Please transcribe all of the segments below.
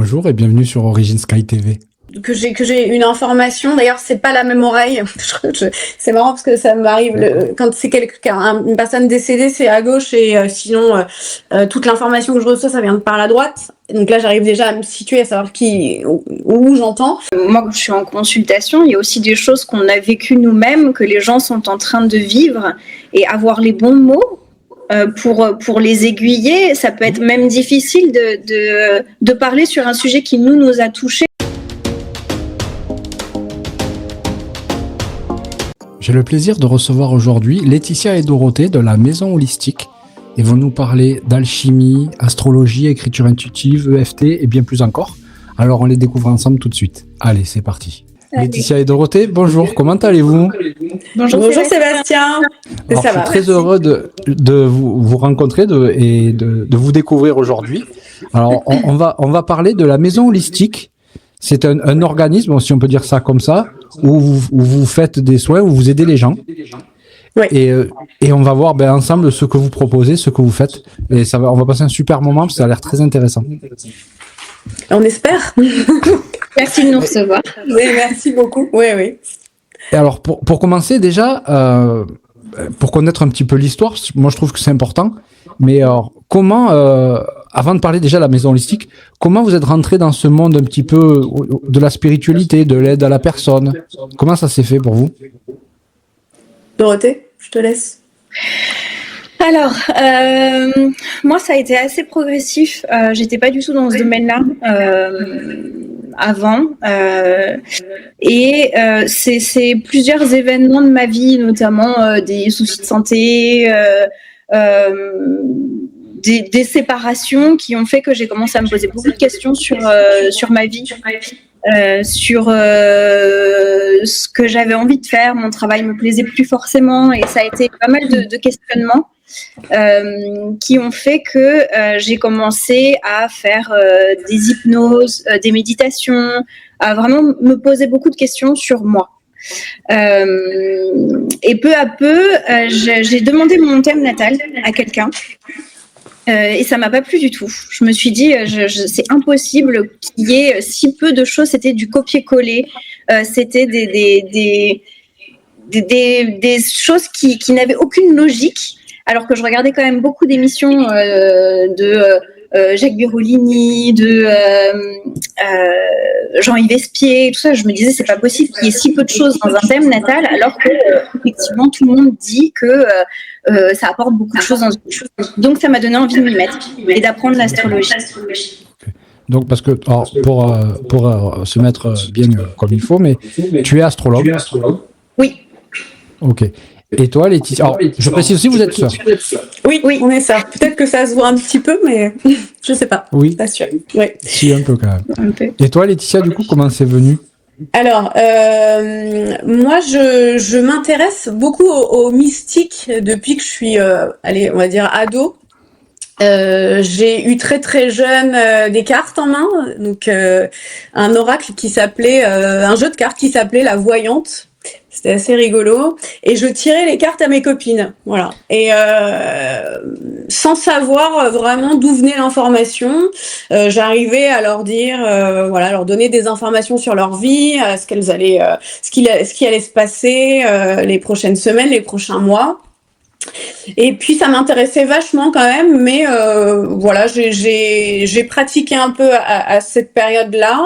Bonjour et bienvenue sur Origin Sky TV. Que j'ai une information. D'ailleurs, c'est pas la même oreille. C'est marrant parce que ça m'arrive quand c'est une personne décédée, c'est à gauche et sinon toute l'information que je reçois, ça vient de par la droite. Donc là, j'arrive déjà à me situer, à savoir où j'entends. Moi, quand je suis en consultation, il y a aussi des choses qu'on a vécues nous-mêmes, que les gens sont en train de vivre, et avoir les bons mots pour les aiguiller, ça peut être même difficile de parler sur un sujet qui nous a touchés. J'ai le plaisir de recevoir aujourd'hui Laetitia et Dorothée de la Maison Holistique. Ils vont nous parler d'alchimie, astrologie, écriture intuitive, EFT et bien plus encore. Alors on les découvre ensemble tout de suite. Allez, c'est parti. Allez. Laetitia et Dorothée, bonjour, comment allez-vous ? Bonjour Sébastien. Alors, je suis très heureux de vous rencontrer et de vous découvrir aujourd'hui. Alors on va parler de la Maison Holistique. C'est un organisme, si on peut dire ça comme ça, où vous faites des soins, où vous aidez les gens. Oui. Et on va voir ensemble ce que vous proposez, ce que vous faites. Et on va passer un super moment, parce que ça a l'air très intéressant. On espère. Merci de nous recevoir. Oui, merci beaucoup. Oui. Et alors, pour commencer, déjà, pour connaître un petit peu l'histoire, moi je trouve que c'est important. Mais alors, comment, avant de parler déjà de la Maison Holistique, comment vous êtes rentré dans ce monde un petit peu de la spiritualité, de l'aide à la personne ? Comment ça s'est fait pour vous ? Dorothée, je te laisse. Alors, moi, ça a été assez progressif. J'étais pas du tout dans ce domaine-là avant. C'est plusieurs événements de ma vie, notamment des soucis de santé, des séparations qui ont fait que j'ai commencé à me poser beaucoup de questions sur ma vie. Sur ce que j'avais envie de faire, mon travail me plaisait plus forcément, et ça a été pas mal de questionnements qui ont fait que j'ai commencé à faire des hypnoses, des méditations, à vraiment me poser beaucoup de questions sur moi. Et peu à peu, j'ai demandé mon thème natal à quelqu'un. Et ça m'a pas plu du tout. Je me suis dit, c'est impossible qu'il y ait si peu de choses. C'était du copier-coller. C'était des choses qui n'avaient aucune logique. Alors que je regardais quand même beaucoup d'émissions de Jacques Birolini, de Jean-Yves Espier, tout ça. Je me disais, c'est pas possible qu'il y ait si peu de choses dans un thème natal, alors que effectivement tout le monde dit que ça apporte beaucoup de choses dans une chose. Donc ça m'a donné envie de m'y mettre et d'apprendre l'astrologie. Okay. Donc parce que pour se mettre bien comme il faut, mais tu es astrologue. Oui. Ok. Et toi, Laetitia, alors, je précise aussi, vous êtes sœur. Oui, on est sœurs. Peut-être que ça se voit un petit peu, mais je sais pas. Oui. Pas sûr. Oui. Si, un peu quand même. Un peu. Et toi, Laetitia, du coup, comment c'est venu ? Alors, moi, je m'intéresse beaucoup au mystique depuis que je suis, on va dire ado. J'ai eu très très jeune des cartes en main, donc un oracle qui s'appelait, un jeu de cartes qui s'appelait la voyante. C'était assez rigolo, et je tirais les cartes à mes copines, voilà. Et sans savoir vraiment d'où venait l'information, j'arrivais à leur dire, leur donner des informations sur leur vie, ce qu'elles allaient, ce qui allait se passer les prochaines semaines, les prochains mois. Et puis ça m'intéressait vachement quand même, mais j'ai pratiqué un peu à cette période-là.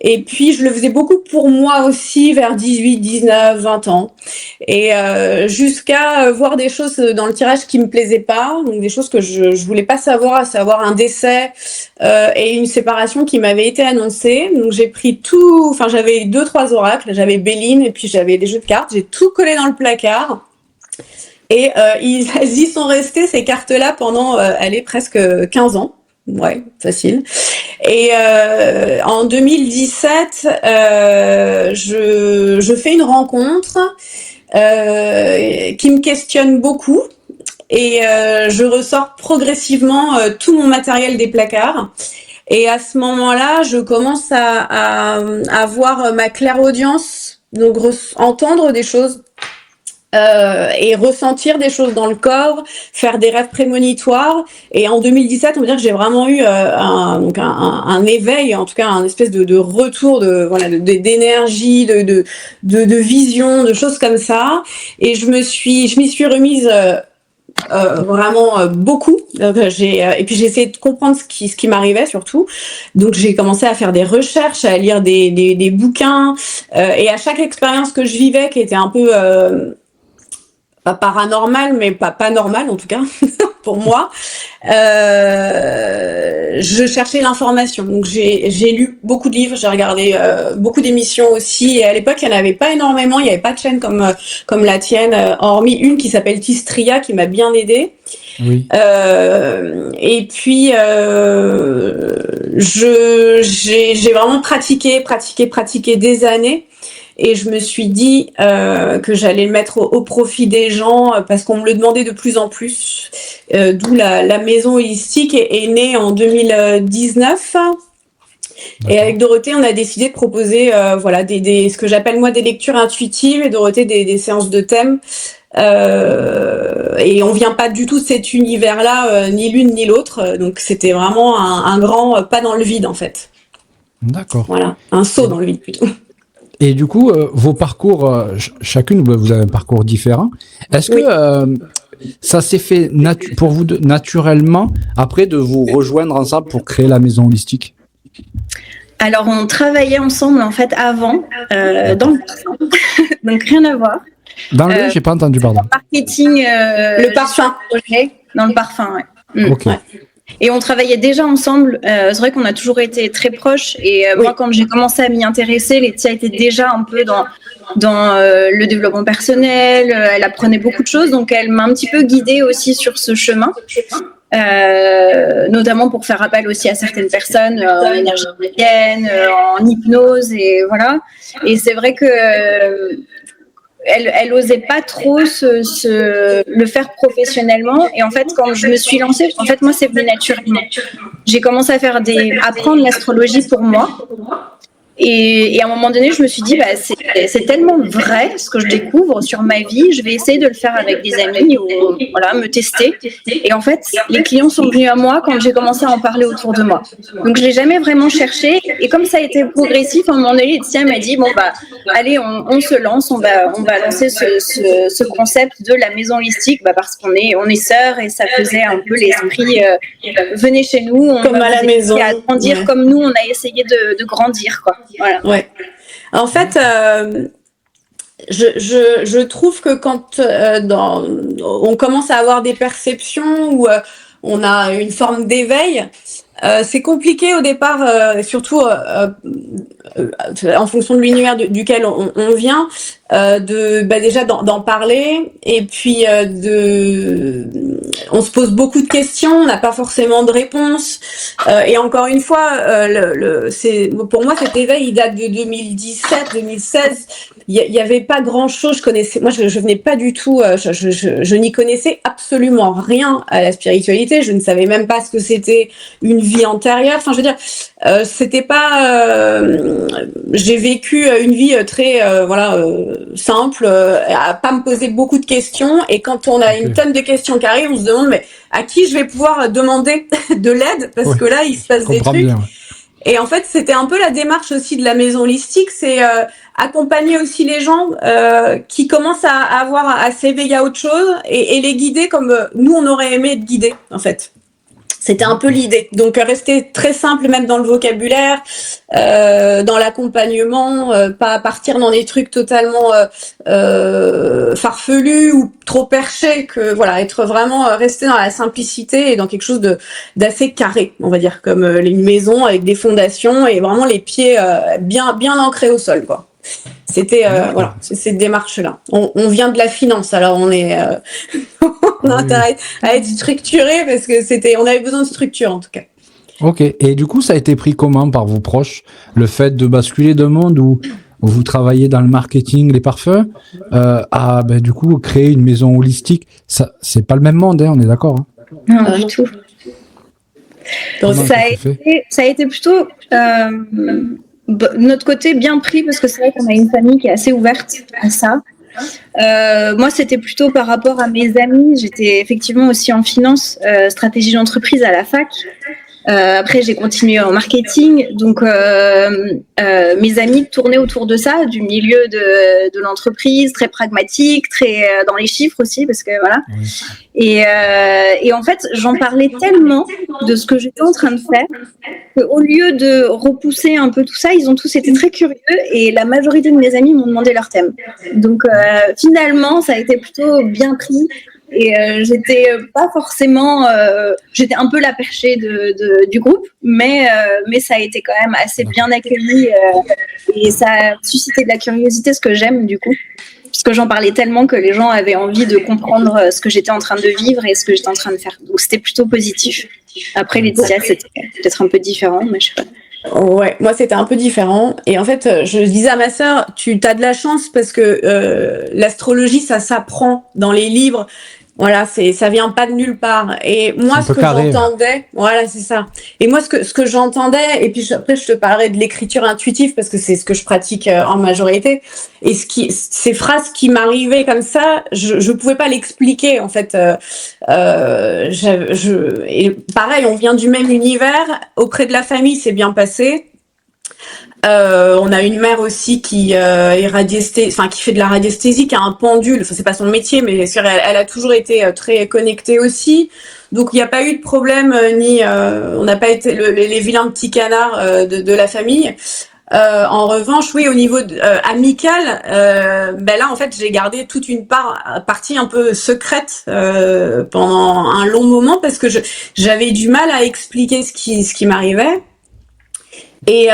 Et puis je le faisais beaucoup pour moi aussi vers 18, 19, 20 ans. Et jusqu'à voir des choses dans le tirage qui me plaisaient pas, donc des choses que je voulais pas savoir, à savoir un décès et une séparation qui m'avait été annoncée. Donc j'ai pris j'avais 2-3 oracles, j'avais Béline et puis j'avais des jeux de cartes, j'ai tout collé dans le placard. Et ils y sont restés, ces cartes-là, pendant presque 15 ans. Ouais, facile. Et en 2017, je fais une rencontre qui me questionne beaucoup. Et je ressors progressivement tout mon matériel des placards. Et à ce moment-là, je commence à avoir ma clairaudience, donc entendre des choses et ressentir des choses dans le corps, faire des rêves prémonitoires. Et en 2017, on peut dire que j'ai vraiment eu un éveil, en tout cas un espèce de retour d'énergie, de vision, de choses comme ça. Et je m'y suis remise vraiment beaucoup. Et puis j'ai essayé de comprendre ce qui m'arrivait surtout. Donc j'ai commencé à faire des recherches, à lire des bouquins. Et à chaque expérience que je vivais, qui était un peu pas paranormal, mais pas normal en tout cas pour moi. Je cherchais l'information, donc j'ai lu beaucoup de livres, j'ai regardé beaucoup d'émissions aussi. Et à l'époque, il n'y en avait pas énormément, il n'y avait pas de chaîne comme la tienne, hormis une qui s'appelle Tistria qui m'a bien aidée. Oui. Et puis j'ai vraiment pratiqué des années. Et je me suis dit que j'allais le mettre au profit des gens parce qu'on me le demandait de plus en plus. D'où la maison holistique est née en 2019. D'accord. Et avec Dorothée, on a décidé de proposer ce que j'appelle moi des lectures intuitives et Dorothée des séances de thème. Et on vient pas du tout de cet univers-là, ni l'une ni l'autre. Donc c'était vraiment un grand pas dans le vide en fait. D'accord. Voilà, un saut dans le vide plutôt. Et du coup, vos parcours, chacune, vous avez un parcours différent. Est-ce que ça s'est fait pour vous naturellement après de vous rejoindre ensemble pour créer la maison holistique? Alors, on travaillait ensemble en fait avant dans le parfum, donc rien à voir. Dans le, j'ai pas entendu, pardon. Marketing, le parfum, dans le parfum, ouais. Ok. Ouais. Et on travaillait déjà ensemble. C'est vrai qu'on a toujours été très proches. Et moi, quand j'ai commencé à m'y intéresser, Laetitia était déjà un peu dans le développement personnel. Elle apprenait beaucoup de choses. Donc, elle m'a un petit peu guidée aussi sur ce chemin. Notamment pour faire appel aussi à certaines personnes en énergie indienne, en hypnose. Et voilà. Et c'est vrai que... elle osait pas trop le faire professionnellement. Et en fait, quand je me suis lancée, en fait, moi, c'est venu naturellement. J'ai commencé à apprendre l'astrologie pour moi. Et à un moment donné, je me suis dit, c'est tellement vrai ce que je découvre sur ma vie, je vais essayer de le faire avec des amis ou me tester. Et en fait, les clients sont venus à moi quand j'ai commencé à en parler autour de moi. Donc, je l'ai jamais vraiment cherché. Et comme ça a été progressif, à un moment donné, Laetitia m'a dit, allez, on se lance, on va lancer ce concept de la maison holistique, parce qu'on est sœurs et ça faisait un peu l'esprit, venez chez nous, on comme va à la maison, à grandir comme nous, on a essayé de grandir, quoi. Voilà. Ouais. En fait, je trouve que quand on commence à avoir des perceptions où on a une forme d'éveil, c'est compliqué au départ, surtout en fonction de l'univers duquel on vient, déjà d'en parler et puis on se pose beaucoup de questions, on n'a pas forcément de réponses et encore une fois, pour moi cet éveil il date de 2017-2016. Il y avait pas grand chose. Je venais pas du tout. Je n'y connaissais absolument rien à la spiritualité. Je ne savais même pas ce que c'était une vie antérieure. Enfin, je veux dire, c'était pas. J'ai vécu une vie très simple, à pas me poser beaucoup de questions. Et quand on a une tonne de questions qui arrivent, on se demande mais à qui je vais pouvoir demander de l'aide parce que là il se passe des trucs. Bien. Et en fait, c'était un peu la démarche aussi de la maison holistique, c'est accompagner aussi les gens qui commencent à s'éveiller à autre chose et les guider comme nous on aurait aimé être guidés en fait. C'était un peu l'idée. Donc rester très simple même dans le vocabulaire, dans l'accompagnement, pas partir dans des trucs totalement farfelus ou trop perchés, être vraiment resté dans la simplicité et dans quelque chose d'assez carré, on va dire, comme les maisons avec des fondations et vraiment les pieds bien ancrés au sol, quoi. C'était c'est cette démarche-là. On vient de la finance, alors on est on a intérêt à être structuré parce que on avait besoin de structure en tout cas. Ok. Et du coup, ça a été pris comment par vos proches, le fait de basculer d'un monde où vous travaillez dans le marketing, les parfums, à du coup créer une maison holistique. Ça, c'est pas le même monde, on est d'accord. Non, du tout. Donc ça a été plutôt notre côté bien pris parce que c'est vrai qu'on a une famille qui est assez ouverte à ça. Moi, c'était plutôt par rapport à mes amis. J'étais effectivement aussi en finance, stratégie d'entreprise à la fac. Après, j'ai continué en marketing. Donc, mes amis tournaient autour de ça, du milieu de l'entreprise, très pragmatique, très dans les chiffres aussi, parce que voilà. Oui. Et en fait, j'en parlais tellement de ce que j'étais en train de faire qu'au lieu de repousser un peu tout ça, ils ont tous été très curieux et la majorité de mes amis m'ont demandé leur thème. Donc, finalement, ça a été plutôt bien pris. Et j'étais pas forcément, j'étais un peu la perchée du groupe, mais ça a été quand même assez bien accueilli et ça a suscité de la curiosité, ce que j'aime du coup, parce que j'en parlais tellement que les gens avaient envie de comprendre ce que j'étais en train de vivre et ce que j'étais en train de faire. Donc c'était plutôt positif. Après Laetitia, c'était peut-être un peu différent, mais je sais pas. Ouais, moi c'était un peu différent. Et en fait, je disais à ma sœur, tu as de la chance parce que l'astrologie, ça s'apprend dans les livres. Voilà, ça vient pas de nulle part. Et moi, ce que j'entendais, voilà, c'est ça. Et moi, ce que j'entendais, et puis après, je te parlerai de l'écriture intuitive parce que c'est ce que je pratique en majorité. Et ces phrases qui m'arrivaient comme ça, je pouvais pas l'expliquer en fait. Et pareil, on vient du même univers. Auprès de la famille, c'est bien passé. On a une mère aussi qui qui fait de la radiesthésie, qui a un pendule. Enfin, c'est pas son métier, mais elle a toujours été très connectée aussi. Donc il n'y a pas eu de problème on n'a pas été les vilains petits canards de la famille. En revanche, oui, au niveau amical, là en fait j'ai gardé toute une partie un peu secrète pendant un long moment parce que j'avais du mal à expliquer ce qui m'arrivait. Et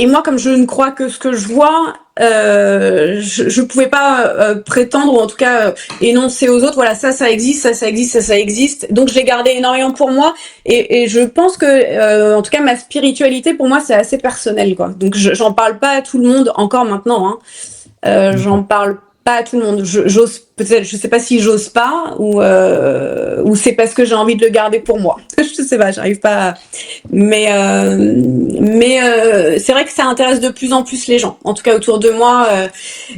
moi, comme je ne crois que ce que je vois, je pouvais pas prétendre, ou en tout cas énoncer aux autres, voilà, ça existe, ça existe, ça existe. Donc je l'ai gardé énormément pour moi, et je pense que, en tout cas, ma spiritualité, pour moi, c'est assez personnel, quoi. Donc j'en parle pas à tout le monde encore maintenant, hein. J'en parle pas à tout le monde. J'ose peut-être, je sais pas si j'ose pas ou c'est parce que j'ai envie de le garder pour moi. Je sais pas, j'arrive pas. Mais c'est vrai que ça intéresse de plus en plus les gens. En tout cas autour de moi.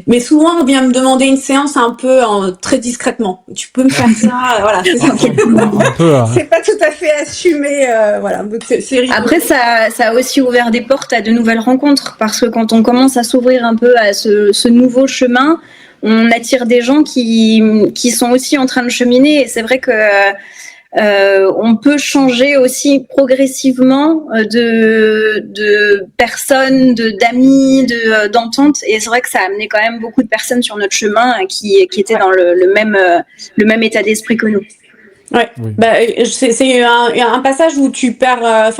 Mais souvent on vient me demander une séance un peu très discrètement. Tu peux me faire ça, voilà. C'est ça. C'est pas tout à fait assumé, voilà. Donc c'est rigolo. Après ça a aussi ouvert des portes à de nouvelles rencontres parce que quand on commence à s'ouvrir un peu à ce nouveau chemin, on attire des gens qui sont aussi en train de cheminer. Et c'est vrai que on peut changer aussi progressivement de personnes, d'amis, d'entente. Et c'est vrai que ça a amené quand même beaucoup de personnes sur notre chemin qui étaient dans le même état d'esprit que nous. Ouais, oui. C'est un passage où tu perds,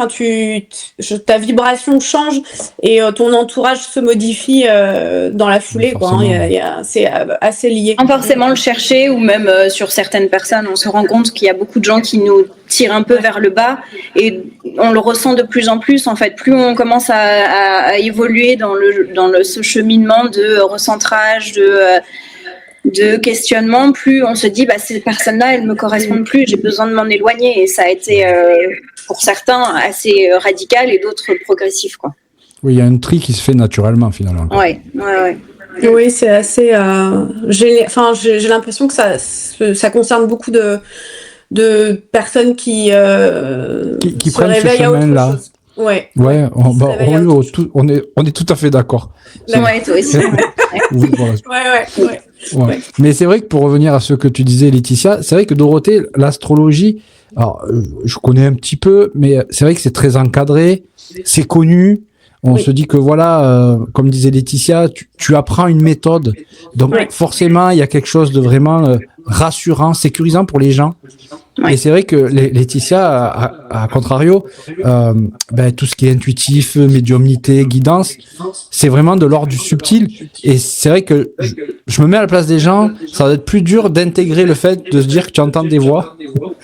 ta vibration change et ton entourage se modifie dans la foulée, quoi. C'est assez lié. Sans forcément le chercher, ou même sur certaines personnes, on se rend compte qu'il y a beaucoup de gens qui nous tirent un peu vers le bas, et on le ressent de plus en plus. En fait, plus on commence à évoluer dans ce cheminement de recentrage, de questionnement, plus on se dit ces personnes-là, elles me correspondent plus, j'ai besoin de m'en éloigner. Et ça a été pour certains assez radical et d'autres progressif, quoi. Oui, il y a un tri qui se fait naturellement finalement. Ouais. Oui, c'est assez. J'ai l'impression que ça concerne beaucoup de personnes qui se prennent ce chemin-là. Ouais. On est tout à fait d'accord. Ouais, toi aussi. Oui, voilà. Ouais. Mais c'est vrai que pour revenir à ce que tu disais, Laetitia, c'est vrai que Dorothée, l'astrologie, alors je connais un petit peu, mais c'est vrai que c'est très encadré, c'est connu. On se dit que voilà, comme disait Laetitia, tu apprends une méthode, donc forcément il y a quelque chose de vraiment rassurant, sécurisant pour les gens. Et c'est vrai que Laetitia, à contrario, tout ce qui est intuitif, médiumnité, guidance, c'est vraiment de l'ordre du subtil. Et c'est vrai que je me mets à la place des gens, ça va être plus dur d'intégrer le fait de se dire que tu entends des voix.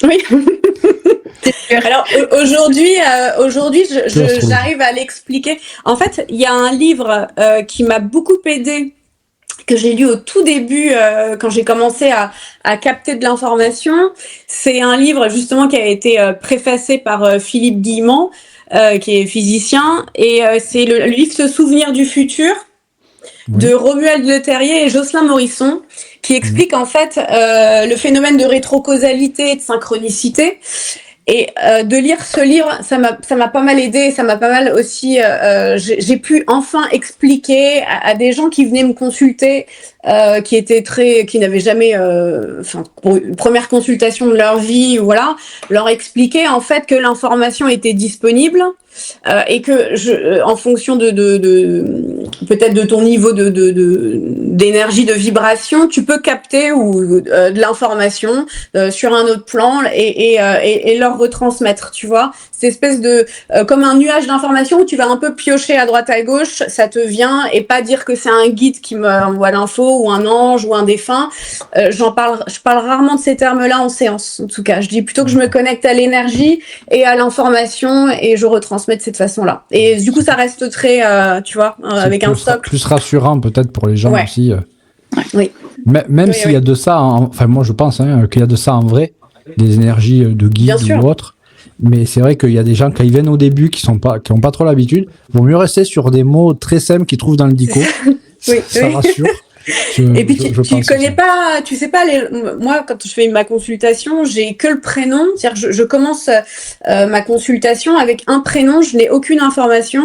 Oui. Alors aujourd'hui, j'arrive à l'expliquer. En fait, il y a un livre qui m'a beaucoup aidé, que j'ai lu au tout début quand j'ai commencé à capter de l'information. C'est un livre justement qui a été préfacé par Philippe Guillemont, qui est physicien, et c'est le livre Se souvenir du futur. de Romuald Le Terrier et Jocelyn Morisson, qui explique en fait le phénomène de rétrocausalité et de synchronicité. Et de lire ce livre, ça m'a pas mal aidé, ça m'a pas mal aussi. J'ai pu enfin expliquer à des gens qui venaient me consulter, qui n'avaient jamais, pour une première consultation de leur vie, voilà, leur expliquer en fait que l'information était disponible et que en fonction de peut-être de ton niveau d'énergie, de vibration, tu peux capter de l'information sur un autre plan et leur retransmettre, tu vois. Cette espèce de comme un nuage d'informations où tu vas un peu piocher à droite à gauche, ça te vient, et pas dire que c'est un guide qui me envoie l'info ou un ange ou un défunt. Je parle rarement de ces termes-là en séance, en tout cas. Je dis plutôt que je me connecte à l'énergie et à l'information et je retransmets de cette façon-là. Et du coup, ça reste très, tu vois, avec un socle. Plus rassurant peut-être pour les gens aussi. Oui. Même s'il y a de ça, enfin moi je pense qu'il y a de ça en vrai, des énergies de guide ou autre. Mais c'est vrai qu'il y a des gens, quand ils viennent au début, qui ont pas trop l'habitude, vaut mieux rester sur des mots très simples qu'ils trouvent dans le dico. Ça rassure. Et puis tu connais pas, tu sais pas moi quand je fais ma consultation, j'ai que le prénom, c'est-à-dire je commence ma consultation avec un prénom, je n'ai aucune information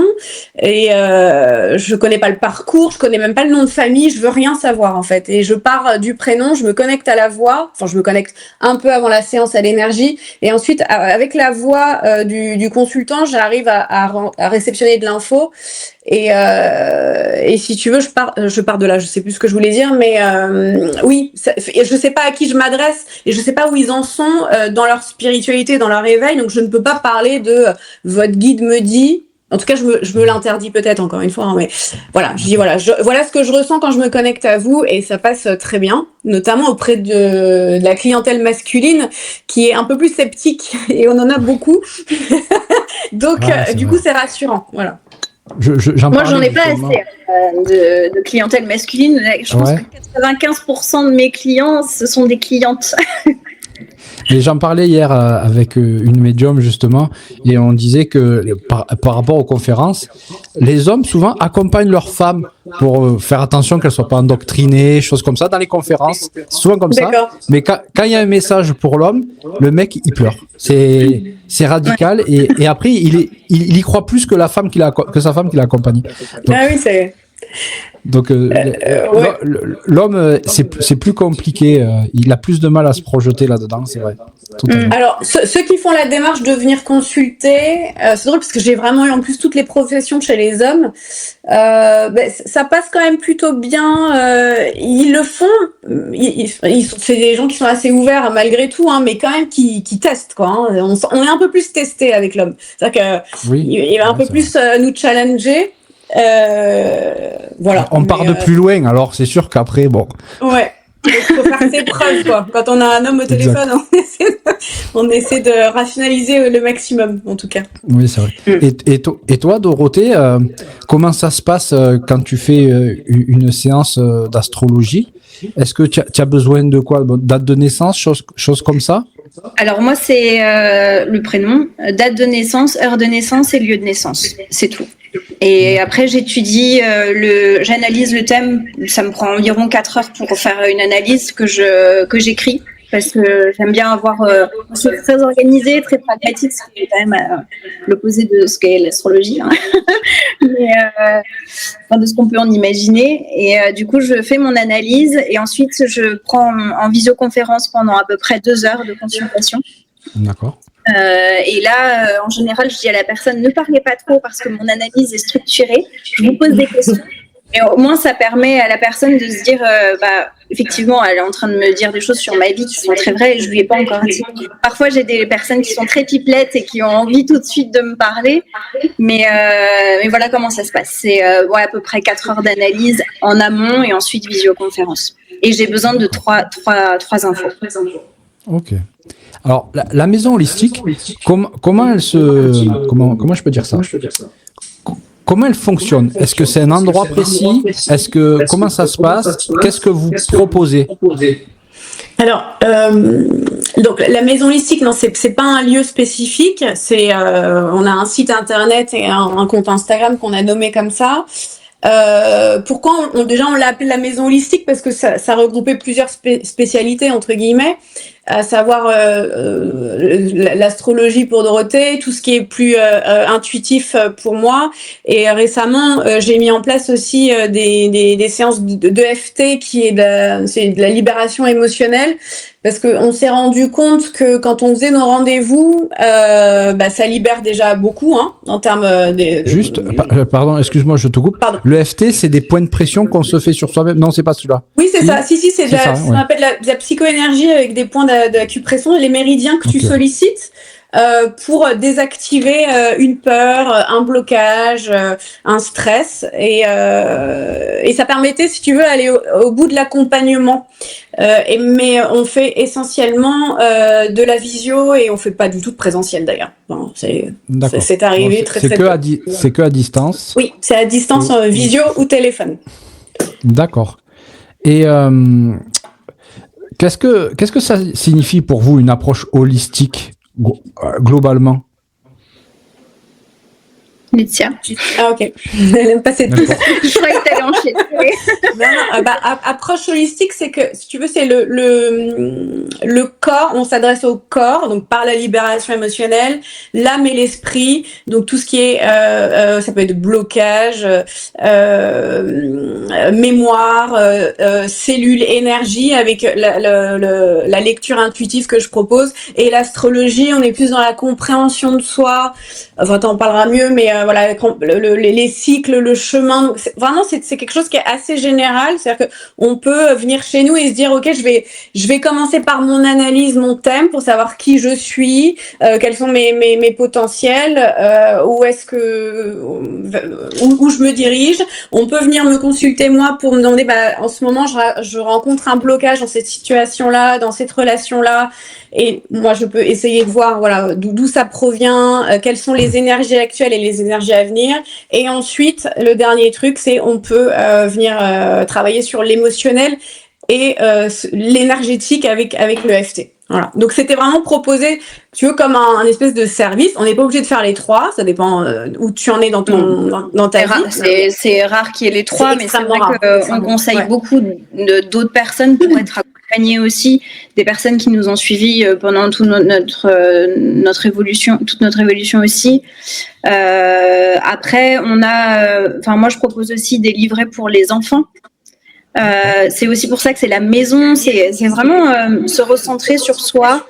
et je connais pas le parcours, je connais même pas le nom de famille, je veux rien savoir en fait, et je pars du prénom, je me connecte à la voix, enfin je me connecte un peu avant la séance à l'énergie, et ensuite avec la voix du consultant, j'arrive à réceptionner de l'info. Et si tu veux, je pars de là. Je sais plus ce que je voulais dire, mais oui, je sais pas à qui je m'adresse et je sais pas où ils en sont dans leur spiritualité, dans leur éveil. Donc je ne peux pas parler de votre guide me dit. En tout cas, je me l'interdis peut-être encore une fois, hein, mais voilà, je dis voilà ce que je ressens quand je me connecte à vous, et ça passe très bien, notamment auprès de la clientèle masculine qui est un peu plus sceptique, et on en a beaucoup. Donc du coup, c'est rassurant, voilà. Moi, j'en ai pas assez de clientèle masculine. Je pense que 95% de mes clients, ce sont des clientes. Mais j'en parlais hier avec une médium justement, et on disait que par rapport aux conférences, les hommes souvent accompagnent leurs femmes pour faire attention qu'elles soient pas endoctrinées, choses comme ça dans les conférences. C'est souvent comme ça. Mais quand il y a un message pour l'homme, le mec il pleure. C'est radical, et après il y croit plus que sa femme qui l'a accompagné. Donc, ah oui, c'est. Donc l'homme c'est plus compliqué, il a plus de mal à se projeter là-dedans, c'est vrai. Alors ceux qui font la démarche de venir consulter, c'est drôle parce que j'ai vraiment eu en plus toutes les professions chez les hommes, ça passe quand même plutôt bien, ils le font, c'est des gens qui sont assez ouverts malgré tout, hein, mais quand même qui testent quoi, hein. On est un peu plus testé avec l'homme, c'est-à-dire que il va un peu plus nous challenger. Voilà. On part de plus loin, alors c'est sûr qu'après, bon. Ouais. Il faut faire ses preuves, quoi. Quand on a un homme au téléphone, on essaie de rationaliser le maximum, en tout cas. Oui, c'est vrai. Et toi, Dorothée, comment ça se passe quand tu fais une séance d'astrologie? Est-ce que tu as besoin de quoi? Date de naissance, choses comme ça? Alors moi, c'est le prénom, date de naissance, heure de naissance et lieu de naissance. C'est tout. Et après, j'analyse le thème. Ça me prend environ 4 heures pour faire une analyse que j'écris, parce que j'aime bien avoir. Je suis très organisée, très pragmatique, ce qui est quand même l'opposé de ce qu'est l'astrologie, hein. Mais de ce qu'on peut en imaginer. Et du coup, je fais mon analyse et ensuite je prends en visioconférence pendant à peu près 2 heures de consultation. D'accord. Et là, en général, je dis à la personne, ne parlez pas trop parce que mon analyse est structurée. Je vous pose des questions. Et au moins, ça permet à la personne de se dire, effectivement, elle est en train de me dire des choses sur ma vie qui sont très vraies et je lui ai pas encore dit. Parfois, j'ai des personnes qui sont très pipelettes et qui ont envie tout de suite de me parler. Mais voilà comment ça se passe. C'est à peu près 4 heures d'analyse en amont et ensuite visioconférence. Et j'ai besoin de 3 infos. Ok. Alors, la maison holistique, comment je peux dire ça? Comment elle fonctionne? Est-ce que c'est un endroit précis? Comment ça se passe? Qu'est-ce que vous proposez? Alors, donc la maison holistique, non, c'est pas un lieu spécifique. On a un site internet et un compte Instagram qu'on a nommé comme ça. Pourquoi déjà on l'a appelé la maison holistique, parce que ça regroupait plusieurs spécialités entre guillemets, à savoir l'astrologie pour Dorothée, tout ce qui est plus intuitif pour moi. Et récemment, j'ai mis en place aussi des séances de FT, c'est de la libération émotionnelle, parce que on s'est rendu compte que quand on faisait nos rendez-vous, ça libère déjà beaucoup, hein, en termes pardon, excuse-moi, je te coupe. Pardon. Le FT, c'est des points de pression qu'on se fait sur soi-même. Non, c'est pas celui-là. Oui, c'est ça. Si, c'est ça. On appelle de la psychoénergie avec des points d'acupression, les méridiens que tu sollicites pour désactiver une peur, un blocage, un stress, et ça permettait, si tu veux, aller au bout de l'accompagnement. Mais on fait essentiellement de la visio, et on fait pas du tout de présentiel d'ailleurs. Bon, c'est arrivé très peu. C'est que à distance. Oui, c'est à distance, visio ou téléphone. D'accord. Et qu'est-ce que ça signifie pour vous une approche holistique globalement? Laetitia. Ah, ok. Elle aime pas cette touche. Je croyais que t'allais enchaîner. Approche holistique, c'est que, si tu veux, c'est le corps, on s'adresse au corps, donc par la libération émotionnelle, l'âme et l'esprit, donc tout ce qui est, ça peut être blocage, mémoire, cellules, énergie, avec la lecture intuitive que je propose, et l'astrologie, on est plus dans la compréhension de soi, enfin, t'en parleras mieux, mais voilà, les cycles, le chemin. Donc vraiment, c'est quelque chose qui est assez général. C'est-à-dire que on peut venir chez nous et se dire, ok, je vais commencer par mon analyse, mon thème, pour savoir qui je suis, quels sont mes potentiels, où je me dirige. On peut venir me consulter moi pour me demander, en ce moment, je rencontre un blocage dans cette situation-là, dans cette relation-là, et moi, je peux essayer de voir, voilà, d'où ça provient, quelles sont les énergies actuelles et les énergies à venir. Et ensuite, le dernier truc, c'est on peut venir travailler sur l'émotionnel et l'énergétique avec le FT. Voilà. Donc c'était vraiment proposé, tu veux, comme un espèce de service. On n'est pas obligé de faire les trois, ça dépend où tu en es dans ta vie. C'est rare qu'il y ait les trois, mais c'est vrai qu'on conseille beaucoup d'autres personnes pour être accompagnées aussi, des personnes qui nous ont suivis pendant toute notre évolution aussi. Après, moi je propose aussi des livrets pour les enfants. C'est aussi pour ça que c'est la maison, c'est vraiment se recentrer sur soi,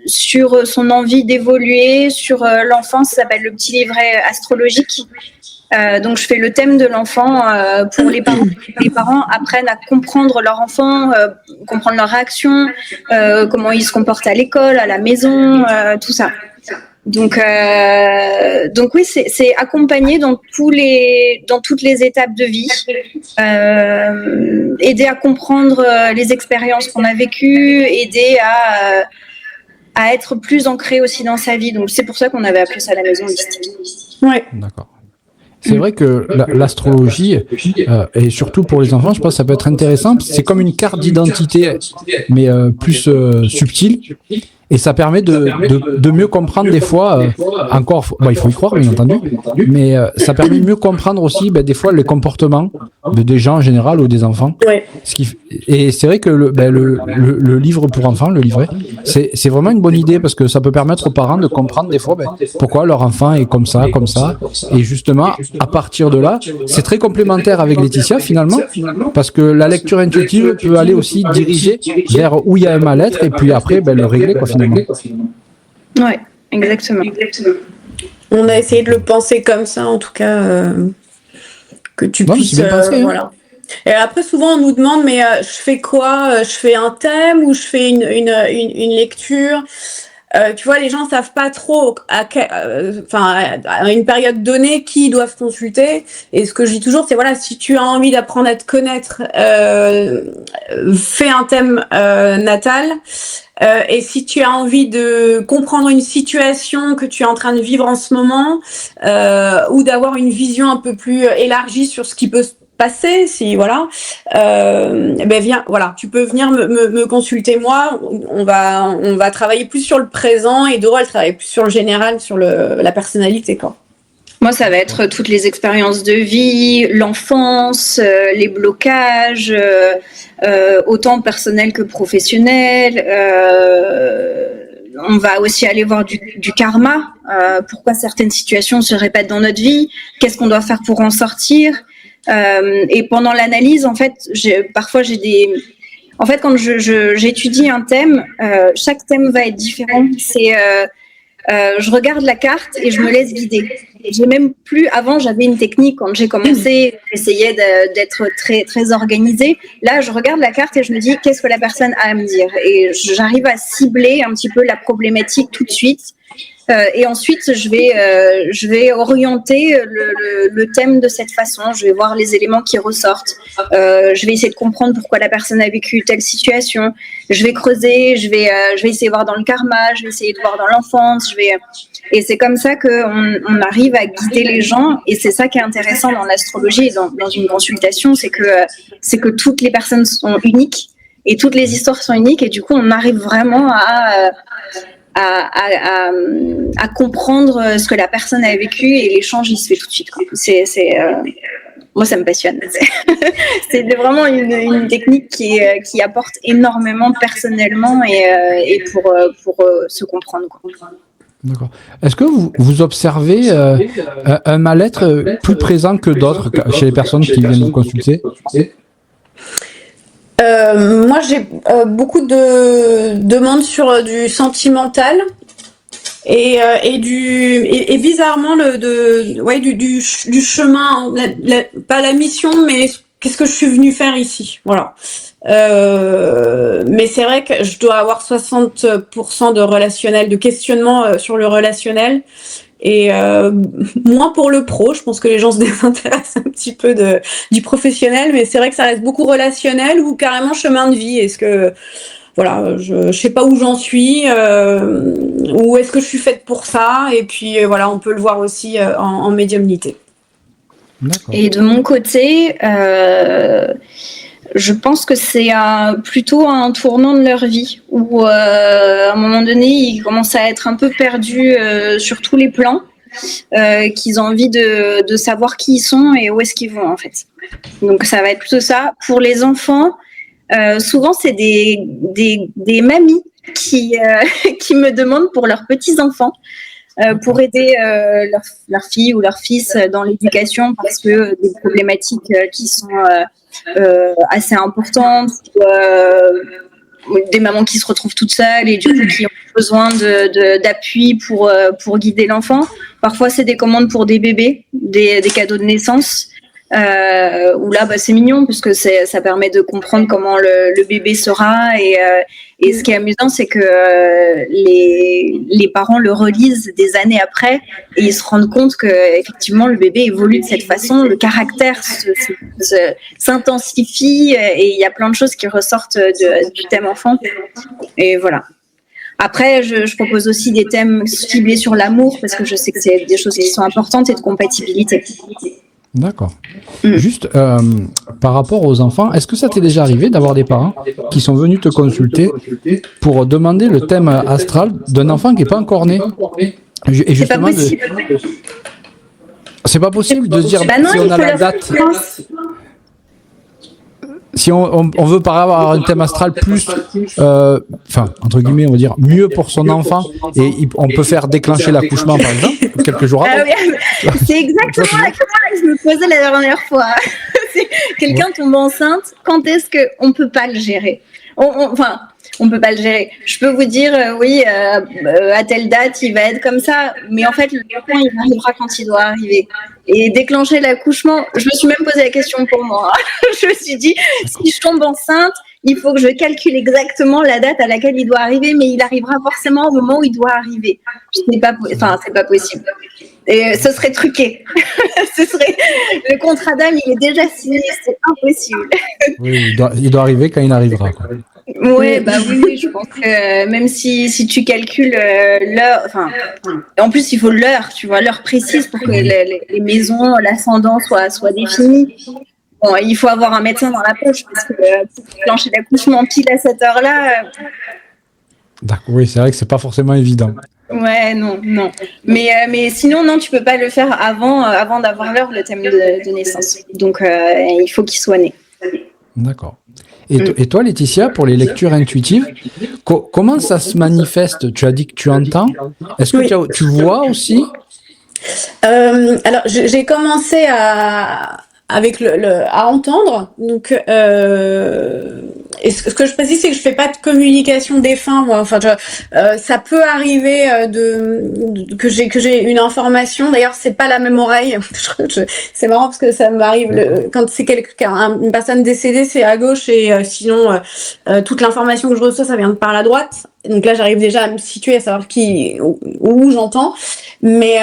sur son envie d'évoluer, sur l'enfant. Ça s'appelle le petit livret astrologique. Donc je fais le thème de l'enfant pour les parents. Les parents apprennent à comprendre leur enfant, comprendre leurs réactions, comment ils se comportent à l'école, à la maison, tout ça. Donc oui, c'est accompagner dans toutes les étapes de vie, aider à comprendre les expériences qu'on a vécues, aider à être plus ancré aussi dans sa vie. Donc c'est pour ça qu'on avait appelé ça la maison holistique. Ouais. D'accord. C'est vrai que l'astrologie, et surtout pour les enfants, je pense que ça peut être intéressant. C'est comme une carte d'identité, mais plus subtile. Et ça permet de mieux comprendre des fois, il faut y croire bien entendu, mais ça permet de mieux comprendre aussi des fois les comportements des gens en général ou des enfants. Ouais. Et c'est vrai que le livre pour enfants, le livret, c'est vraiment une bonne idée parce que ça peut permettre aux parents de comprendre des fois pourquoi leur enfant est comme ça. Et justement, à partir de là, c'est très complémentaire avec Laetitia finalement, parce que la lecture intuitive peut aller aussi diriger vers où il y a un mal-être et puis après le régler finalement. Ouais, exactement. On a essayé de le penser comme ça, en tout cas, que tu puisses. Bien pensé, voilà. Et après, souvent, on nous demande, mais je fais quoi? Je fais un thème ou je fais une lecture? Tu vois, les gens savent pas trop à une période donnée qui ils doivent consulter. Et ce que je dis toujours, c'est voilà, si tu as envie d'apprendre à te connaître, fais un thème natal. Et si tu as envie de comprendre une situation que tu es en train de vivre en ce moment, ou d'avoir une vision un peu plus élargie sur ce qui peut se passer, si voilà, viens, voilà, tu peux venir me consulter moi. On va travailler plus sur le présent et Doro elle travaille plus sur le général, sur la personnalité quoi. Moi, ça va être toutes les expériences de vie, l'enfance, les blocages, autant personnels que professionnels. On va aussi aller voir du karma, pourquoi certaines situations se répètent dans notre vie, qu'est-ce qu'on doit faire pour en sortir. Et pendant l'analyse, en fait, parfois j'ai des... En fait, quand j'étudie un thème, chaque thème va être différent. Je regarde la carte et je me laisse guider. J'ai même plus, avant j'avais une technique quand j'ai commencé, j'essayais d'être très très organisée. Là, je regarde la carte et je me dis qu'est-ce que la personne a à me dire, et j'arrive à cibler un petit peu la problématique tout de suite. Et ensuite, je vais orienter le thème de cette façon. Je vais voir les éléments qui ressortent. Je vais essayer de comprendre pourquoi la personne a vécu telle situation. Je vais creuser. Je vais essayer de voir dans le karma. Je vais essayer de voir dans l'enfance. Et c'est comme ça qu'on arrive à guider les gens. Et c'est ça qui est intéressant dans l'astrologie et dans une consultation, c'est que toutes les personnes sont uniques et toutes les histoires sont uniques. Et du coup, on arrive vraiment à comprendre ce que la personne a vécu, et l'échange il se fait tout de suite, quoi. Moi ça me passionne. C'est vraiment une technique qui apporte énormément personnellement et pour se comprendre, quoi. D'accord. Est-ce que vous observez un mal-être plus présent que d'autres chez les personnes qui viennent vous consulter? Moi, j'ai beaucoup de demandes sur du sentimental et bizarrement du chemin, pas la mission, mais qu'est-ce que je suis venue faire ici, voilà. Mais c'est vrai que je dois avoir 60% de relationnel, de questionnement sur le relationnel. Et moins pour le pro, je pense que les gens se désintéressent un petit peu du professionnel, mais c'est vrai que ça reste beaucoup relationnel ou carrément chemin de vie. Est-ce que, voilà, je sais pas où j'en suis, ou est-ce que je suis faite pour ça? Et puis voilà, on peut le voir aussi en médiumnité. D'accord. Et de mon côté, je pense que c'est plutôt un tournant de leur vie où, à un moment donné, ils commencent à être un peu perdus sur tous les plans, qu'ils ont envie de savoir qui ils sont et où est-ce qu'ils vont, en fait. Donc, ça va être plutôt ça. Pour les enfants, souvent, c'est des mamies qui me demandent pour leurs petits-enfants, pour aider leur fille ou leur fils dans l'éducation, parce que des problématiques qui sont assez importantes, des mamans qui se retrouvent toutes seules et du coup qui ont besoin d'appui pour guider l'enfant. Parfois c'est des commandes pour des bébés, des cadeaux de naissance, où là c'est mignon puisque ça permet de comprendre comment le bébé sera, et ce qui est amusant c'est que les parents le relisent des années après et ils se rendent compte que effectivement le bébé évolue de cette façon, le caractère s'intensifie et il y a plein de choses qui ressortent du thème enfant, et voilà. Après, je propose aussi des thèmes ciblés sur l'amour parce que je sais que c'est des choses qui sont importantes, et de compatibilité. D'accord. Juste par rapport aux enfants, est-ce que ça t'est déjà arrivé d'avoir des parents qui sont venus te consulter pour demander le thème astral d'un enfant qui n'est pas encore né? Et C'est pas possible. C'est pas possible de se dire non, si on a la date. Si on veut par avoir un thème astral plus, entre guillemets, on va dire mieux pour son enfant, et on peut faire déclencher l'accouchement par exemple quelques jours après. Oui, c'est exactement la question que je me posais la dernière fois. Quelqu'un tombe enceinte, quand est-ce qu'on peut pas le gérer? On peut pas le gérer. Je peux vous dire, à telle date, il va être comme ça, mais en fait, le point, il arrivera quand il doit arriver. Et déclencher l'accouchement, je me suis même posé la question pour moi. Je me suis dit, si je tombe enceinte, il faut que je calcule exactement la date à laquelle il doit arriver, mais il arrivera forcément au moment où il doit arriver. C'est pas possible. Et ce serait truqué. Le contrat d'âme, il est déjà signé, c'est impossible. Oui, il doit arriver quand il arrivera, quoi. Oui, je pense que même si tu calcules l'heure, en plus il faut l'heure, tu vois, l'heure précise pour que les maisons, l'ascendant soit défini. Bon, il faut avoir un médecin dans la poche parce que pour déclencher l'accouchement pile à cette heure-là. D'accord, oui, c'est vrai que c'est pas forcément évident. Ouais, non. Mais sinon, non, tu peux pas le faire avant d'avoir l'heure, le thème de naissance. Donc, il faut qu'il soit né. D'accord. Et toi, Laetitia, pour les lectures intuitives, comment ça se manifeste? Tu as dit que tu entends. Est-ce que Oui. tu vois aussi? Alors, j'ai commencé à entendre. Donc, et ce que je précise, c'est que je fais pas de communication des fins, moi. Enfin, ça peut arriver que j'ai une information. D'ailleurs, c'est pas la même oreille. C'est marrant parce que ça m'arrive quand c'est une personne décédée, c'est à gauche, et sinon toute l'information que je reçois, ça vient de par la droite. Donc là, j'arrive déjà à me situer, à savoir où j'entends. Mais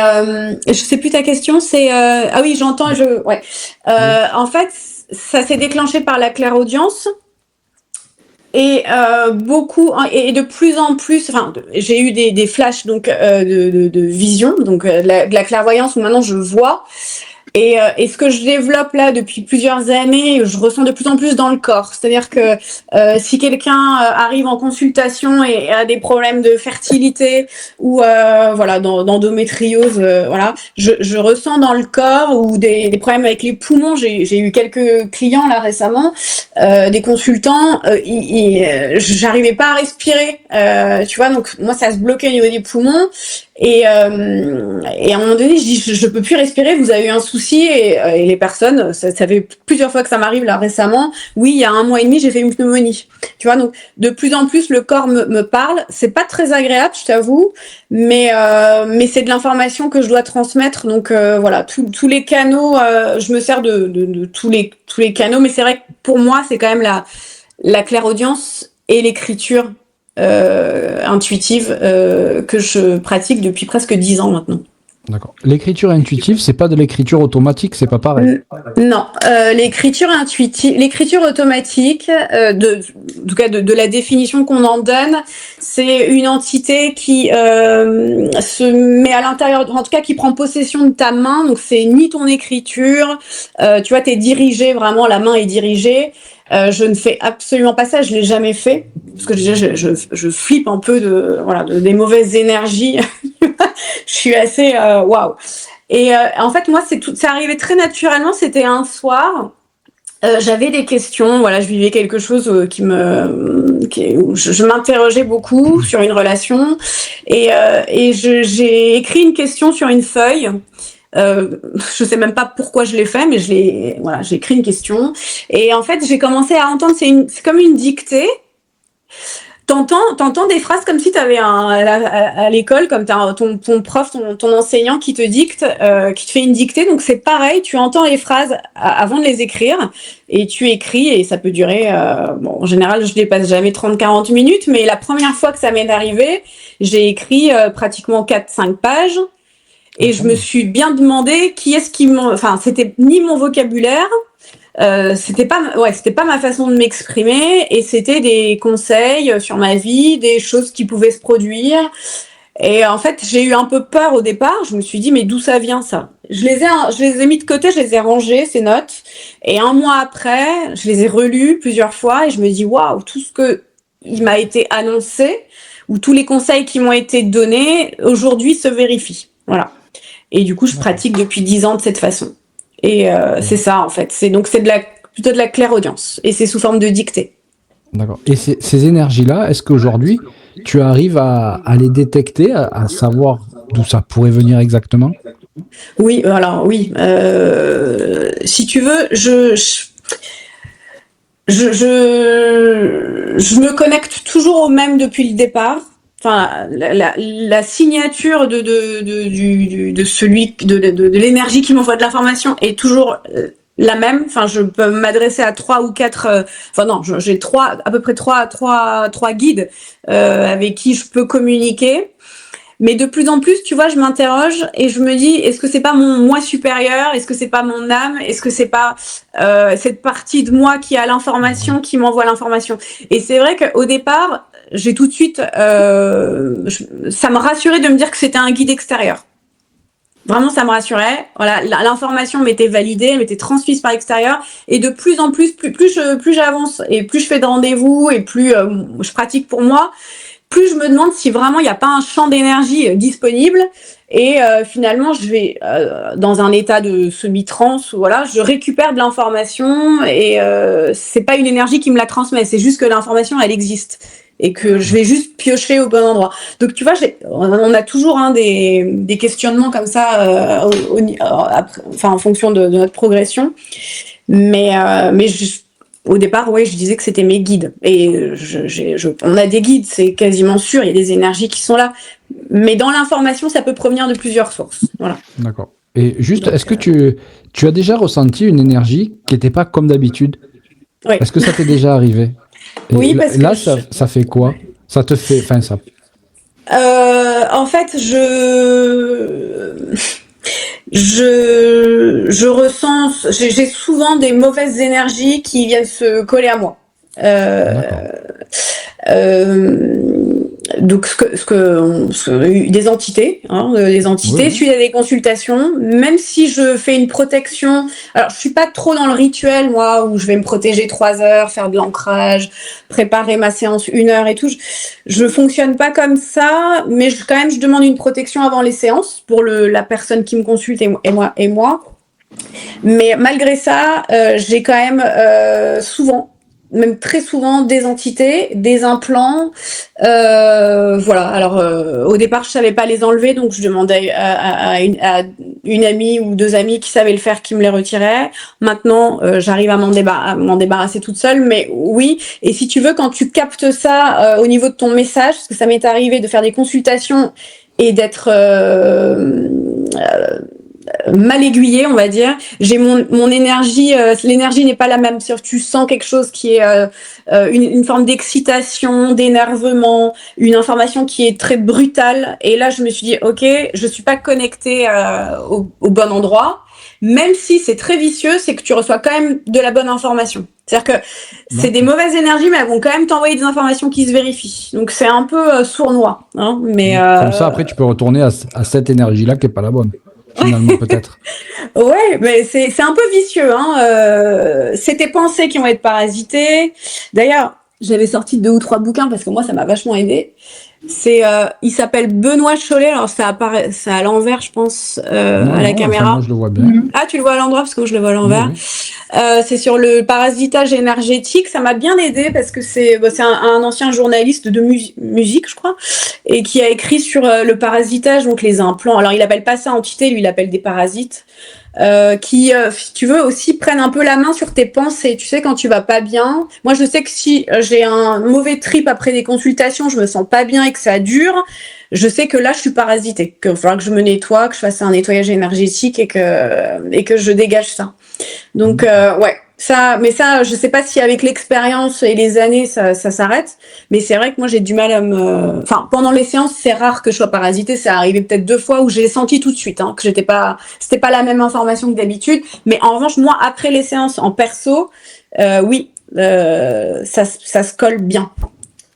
je sais plus ta question. C'est ah oui, j'entends. Ouais. En fait, ça s'est déclenché par la clairaudience. Et beaucoup, et de plus en plus, enfin, j'ai eu des flashs donc de vision, donc de la clairvoyance, où maintenant je vois. Et ce que je développe là depuis plusieurs années, je ressens de plus en plus dans le corps. C'est-à-dire que si quelqu'un arrive en consultation et a des problèmes de fertilité ou voilà, d'endométriose, voilà, je ressens dans le corps, ou des problèmes avec les poumons. J'ai eu quelques clients là récemment, des consultants, j'arrivais pas à respirer, tu vois, donc moi ça se bloquait au niveau des poumons. Et à un moment donné, je dis, je peux plus respirer, vous avez eu un souci, et les personnes, ça fait plusieurs fois que ça m'arrive là récemment. Oui, il y a 1 mois et demi, j'ai fait une pneumonie. Tu vois, donc de plus en plus le corps me parle. C'est pas très agréable, je t'avoue, mais c'est de l'information que je dois transmettre. Donc voilà, tous les canaux, je me sers de tous les canaux, mais c'est vrai que pour moi, c'est quand même la clairaudience et l'écriture intuitive que je pratique depuis presque 10 ans maintenant. D'accord. L'écriture intuitive, c'est pas de l'écriture automatique, c'est pas pareil. Non, l'écriture intuitive, l'écriture automatique, en tout cas de la définition qu'on en donne, c'est une entité qui se met à l'intérieur, en tout cas qui prend possession de ta main. Donc c'est ni ton écriture, tu vois, t'es dirigé, vraiment, la main est dirigée. Je ne fais absolument pas ça, je l'ai jamais fait, parce que déjà je flippe un peu des mauvaises énergies. Je suis assez waouh. Et en fait, moi, c'est arrivé très naturellement. C'était un soir. J'avais des questions. Voilà, je vivais quelque chose où je m'interrogeais beaucoup sur une relation. Et j'ai écrit une question sur une feuille. Je sais même pas pourquoi je l'ai fait, mais j'ai écrit une question. Et en fait, j'ai commencé à entendre. C'est comme une dictée. T'entends des phrases comme si t'avais à l'école, comme t'as ton prof, ton enseignant qui te dicte, qui te fait une dictée. Donc c'est pareil, tu entends les phrases avant de les écrire, et tu écris, et ça peut durer, en général je dépasse jamais 30-40 minutes, mais la première fois que ça m'est arrivé, j'ai écrit pratiquement 4-5 pages, et je me suis bien demandé c'était ni mon vocabulaire, c'était pas ma façon de m'exprimer, et c'était des conseils sur ma vie, des choses qui pouvaient se produire. Et en fait, j'ai eu un peu peur au départ. Je me suis dit, mais d'où ça vient, ça? Je les ai mis de côté, je les ai rangées, ces notes. Et 1 mois après, je les ai relues plusieurs fois, et je me dis, waouh, tout ce que il m'a été annoncé, ou tous les conseils qui m'ont été donnés, aujourd'hui se vérifient. Voilà. Et du coup, je pratique depuis 10 ans de cette façon. Et c'est ça, en fait. C'est plutôt de la clairaudience. Et c'est sous forme de dictée. D'accord. Et ces énergies-là, est-ce qu'aujourd'hui, tu arrives à les détecter, à savoir d'où ça pourrait venir exactement? Oui, alors oui. Si tu veux, je me connecte toujours au même depuis le départ. Enfin, la signature de l'énergie qui m'envoie de l'information est toujours la même. Enfin, je peux m'adresser à 3 ou 4. J'ai à peu près trois guides avec qui je peux communiquer. Mais de plus en plus, tu vois, je m'interroge et je me dis, est-ce que c'est pas mon moi supérieur? Est-ce que c'est pas mon âme? Est-ce que c'est pas cette partie de moi qui a l'information, qui m'envoie l'information? Et c'est vrai qu'au départ, j'ai tout de suite, ça me rassurait de me dire que c'était un guide extérieur. Vraiment, ça me rassurait. Voilà, l'information m'était validée, elle m'était transmise par l'extérieur. Et de plus en plus, plus j'avance et plus je fais de rendez-vous et plus je pratique pour moi, plus je me demande si vraiment il n'y a pas un champ d'énergie disponible. Et finalement, je vais dans un état de semi-trance, voilà, je récupère de l'information et c'est pas une énergie qui me la transmet, c'est juste que l'information, elle existe et que je vais juste piocher au bon endroit. Donc tu vois, on a toujours des questionnements comme ça, en fonction de notre progression. Mais au départ, ouais, je disais que c'était mes guides. Et on a des guides, c'est quasiment sûr. Il y a des énergies qui sont là. Mais dans l'information, ça peut provenir de plusieurs sources. Voilà. D'accord. Et juste, est-ce que tu as déjà ressenti une énergie qui n'était pas comme d'habitude? Oui. Est-ce que ça t'est déjà arrivé? Et oui, parce là, que ça fait quoi? Ça te fait... Enfin, ça... en fait, je ressens, j'ai souvent des mauvaises énergies qui viennent se coller à moi. Donc des entités, Oui. suite à des consultations, même si je fais une protection. Alors je suis pas trop dans le rituel, moi, où je vais me protéger 3 heures, faire de l'ancrage, préparer ma séance 1 heure et tout. Je fonctionne pas comme ça, mais quand même je demande une protection avant les séances pour la personne qui me consulte et moi. Mais malgré ça, j'ai quand même souvent, même très souvent, des entités, des implants. Voilà. Alors, au départ, je savais pas les enlever, donc je demandais à une amie ou 2 amies qui savaient le faire, qui me les retiraient. Maintenant, j'arrive à m'en débarrasser toute seule. Mais oui. Et si tu veux, quand tu captes ça au niveau de ton message, parce que ça m'est arrivé de faire des consultations et d'être mal aiguillée, on va dire. J'ai mon énergie, l'énergie n'est pas la même. Si tu sens quelque chose qui est une forme d'excitation, d'énervement, une information qui est très brutale. Et là, je me suis dit, ok, je suis pas connectée au bon endroit. Même si c'est très vicieux, c'est que tu reçois quand même de la bonne information. C'est-à-dire que c'est des mauvaises énergies, mais elles vont quand même t'envoyer des informations qui se vérifient. Donc c'est un peu sournois. Hein, mais comme ça, après, tu peux retourner à cette énergie-là qui n'est pas la bonne. Finalement, peut-être. Ouais, mais c'est un peu vicieux. Hein. C'est tes pensées qui vont être parasitées. D'ailleurs, j'avais sorti 2 ou 3 bouquins parce que moi, ça m'a vachement aidé. Il s'appelle Benoît Chollet. Alors, c'est à l'envers, je pense, à la caméra. Enfin, moi, je le vois bien. Ah, tu le vois à l'endroit parce que moi, je le vois à l'envers. Oui. C'est sur le parasitage énergétique. Ça m'a bien aidé parce que c'est un ancien journaliste de musique, je crois, et qui a écrit sur le parasitage, donc les implants. Alors, il appelle pas ça entité, lui, il appelle des parasites. Qui, si tu veux, aussi prennent un peu la main sur tes pensées. Tu sais, quand tu vas pas bien. Moi, je sais que si j'ai un mauvais trip après des consultations, je me sens pas bien et que ça dure, je sais que là, je suis parasitée. Qu'il va falloir que je me nettoie, que je fasse un nettoyage énergétique et que je dégage ça. Donc, ouais. Mais ça, je sais pas si avec l'expérience et les années, ça s'arrête. Mais c'est vrai que moi, j'ai du mal à pendant les séances, c'est rare que je sois parasitée. C'est arrivé peut-être 2 fois où j'ai senti tout de suite, que c'était pas la même information que d'habitude. Mais en revanche, moi, après les séances en perso, oui, ça se colle bien.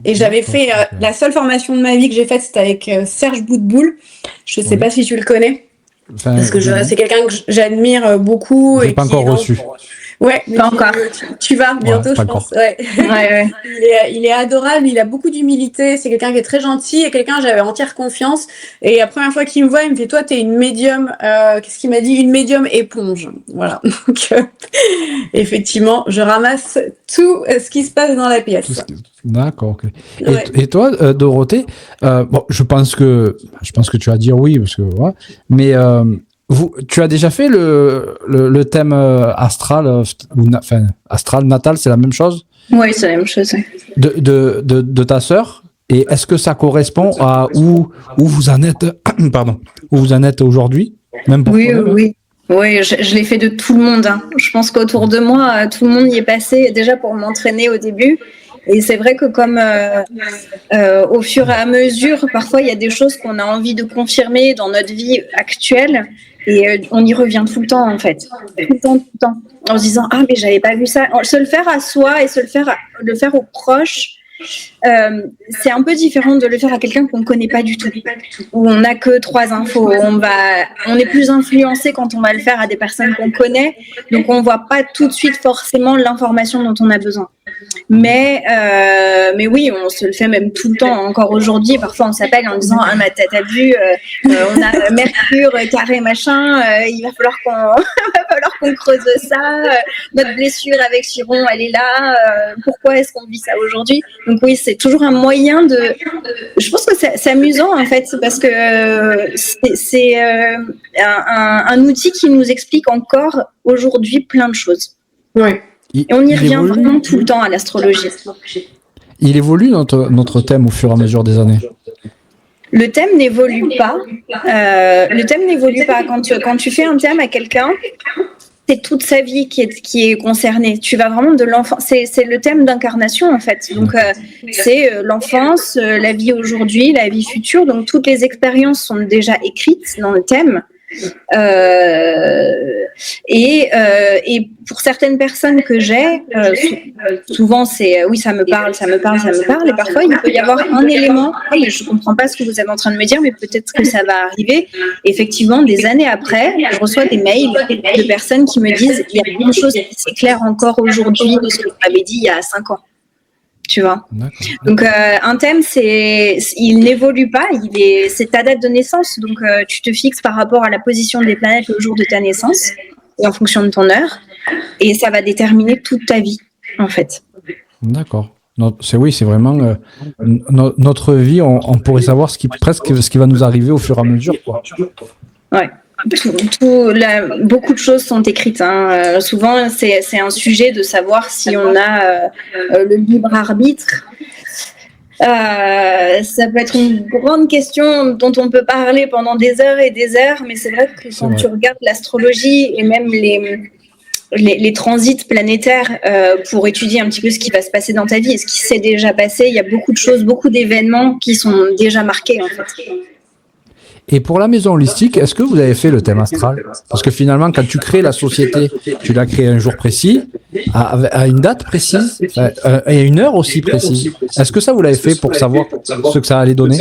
Et j'avais fait la seule formation de ma vie que j'ai faite, c'était avec Serge Boutboul. Je sais pas si tu le connais. Enfin, parce que c'est quelqu'un que j'admire beaucoup. Je l'ai pas encore reçu. Ouais, pas encore. Tu vas bientôt, je pense. Ouais. Il est adorable, il a beaucoup d'humilité, c'est quelqu'un qui est très gentil et quelqu'un j'avais entière confiance. Et la première fois qu'il me voit, il me fait toi, t'es une médium. Qu'est-ce qu'il m'a dit? Une médium éponge. Voilà. Donc effectivement, je ramasse tout ce qui se passe dans la pièce. D'accord. Okay. Et toi, Dorothée, je pense que tu vas dire oui parce que mais tu as déjà fait le thème astral, astral natal, c'est la même chose? Oui, c'est la même chose. Oui. De ta sœur. Et est-ce que ça correspond à où vous en êtes, pardon, où vous en êtes aujourd'hui, même pour toi-même, oui. Oui, je l'ai fait de tout le monde. Hein. Je pense qu'autour de moi, tout le monde y est passé déjà pour m'entraîner au début. Et c'est vrai que comme au fur et à mesure, parfois il y a des choses qu'on a envie de confirmer dans notre vie actuelle et on y revient tout le temps en fait, tout le temps, en se disant mais j'avais pas vu ça. Se le faire à soi et le faire aux proches, c'est un peu différent de le faire à quelqu'un qu'on ne connaît pas du tout, où on n'a que 3 infos. On est plus influencé quand on va le faire à des personnes qu'on connaît, donc on voit pas tout de suite forcément l'information dont on a besoin. Mais oui, on se le fait même tout le temps, encore aujourd'hui. Parfois, on s'appelle en disant ah, mais t'as vu, on a Mercure carré machin. Il va falloir qu'on creuse ça. Notre blessure avec Chiron, elle est là. Pourquoi est-ce qu'on vit ça aujourd'hui? Donc oui, c'est toujours un moyen de. Je pense que c'est amusant en fait, parce que c'est un outil qui nous explique encore aujourd'hui plein de choses. Ouais. Et on y revient vraiment tout le temps à l'astrologie. Il évolue notre thème au fur et à mesure des années. Le thème n'évolue pas. Quand tu fais un thème à quelqu'un, c'est toute sa vie qui est concernée. Tu vas vraiment de l'enfance. C'est le thème d'incarnation en fait. Donc c'est l'enfance, la vie aujourd'hui, la vie future. Donc toutes les expériences sont déjà écrites dans le thème. Et pour certaines personnes que j'ai, souvent c'est oui, ça me parle, et parfois il peut y avoir un élément, hey, je comprends pas ce que vous êtes en train de me dire, mais peut-être que ça va arriver. Effectivement, des années après, je reçois des mails de personnes qui me disent il y a beaucoup de choses qui s'éclairent encore aujourd'hui de ce que vous m'avez dit il y a 5 ans. Tu vois. Donc un thème, il n'évolue pas, c'est ta date de naissance, donc tu te fixes par rapport à la position des planètes le jour de ta naissance et en fonction de ton heure, et ça va déterminer toute ta vie en fait. D'accord. C'est vraiment notre vie. On pourrait savoir ce qui va nous arriver au fur et à mesure, quoi. Ouais. Beaucoup de choses sont écrites. Hein. Souvent, c'est un sujet de savoir si on a le libre arbitre. Ça peut être une grande question dont on peut parler pendant des heures et des heures, mais c'est vrai que quand tu regardes l'astrologie et même les transits planétaires pour étudier un petit peu ce qui va se passer dans ta vie et ce qui s'est déjà passé, il y a beaucoup de choses, beaucoup d'événements qui sont déjà marqués en fait. Et pour la maison holistique, est-ce que vous avez fait le thème astral? Parce que finalement, quand tu crées la société, tu l'as créée un jour précis, à une date précise, et à une heure aussi précise. Est-ce que ça, vous l'avez fait pour savoir ce que ça allait donner?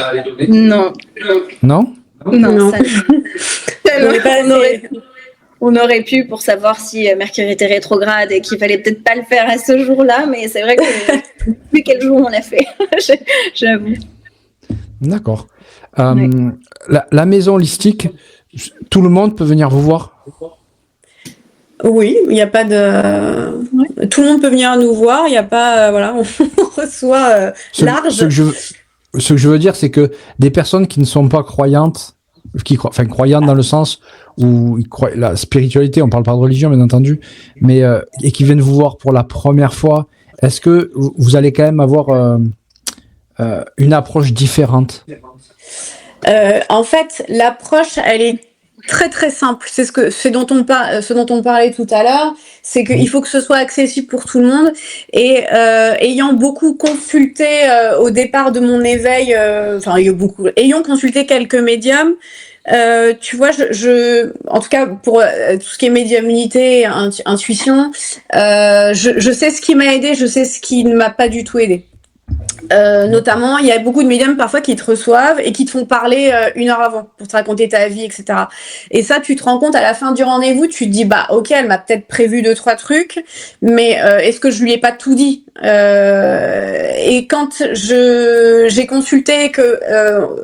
Non. Non? Non. On aurait pu pour savoir si Mercure était rétrograde et qu'il fallait peut-être pas le faire à ce jour-là, mais c'est vrai que je ne sais plus quel jour on l'a fait, j'avoue. D'accord. La maison holistique, tout le monde peut venir vous voir? Oui, il n'y a pas de. Tout le monde peut venir nous voir. Il n'y a pas, voilà, on reçoit large. Ce que je veux dire, c'est que des personnes qui ne sont pas croyantes, croyantes dans le sens où ils croient la spiritualité, on parle pas de religion bien entendu, mais et qui viennent vous voir pour la première fois, est-ce que vous allez quand même avoir une approche différente? En fait, l'approche, elle est très très simple. C'est ce dont on parlait tout à l'heure, c'est qu'il faut que ce soit accessible pour tout le monde. Et ayant beaucoup consulté au départ de mon éveil, ayant consulté quelques médiums, tu vois, en tout cas pour tout ce qui est médiumnité, intuition, je sais ce qui m'a aidé, je sais ce qui ne m'a pas du tout aidé. Notamment, il y a beaucoup de médiums parfois qui te reçoivent et qui te font parler 1 heure avant pour te raconter ta vie, etc. Et ça, tu te rends compte à la fin du rendez-vous, tu te dis bah ok, elle m'a peut-être prévu 2-3 trucs, mais est-ce que je lui ai pas tout dit? Et quand j'ai consulté que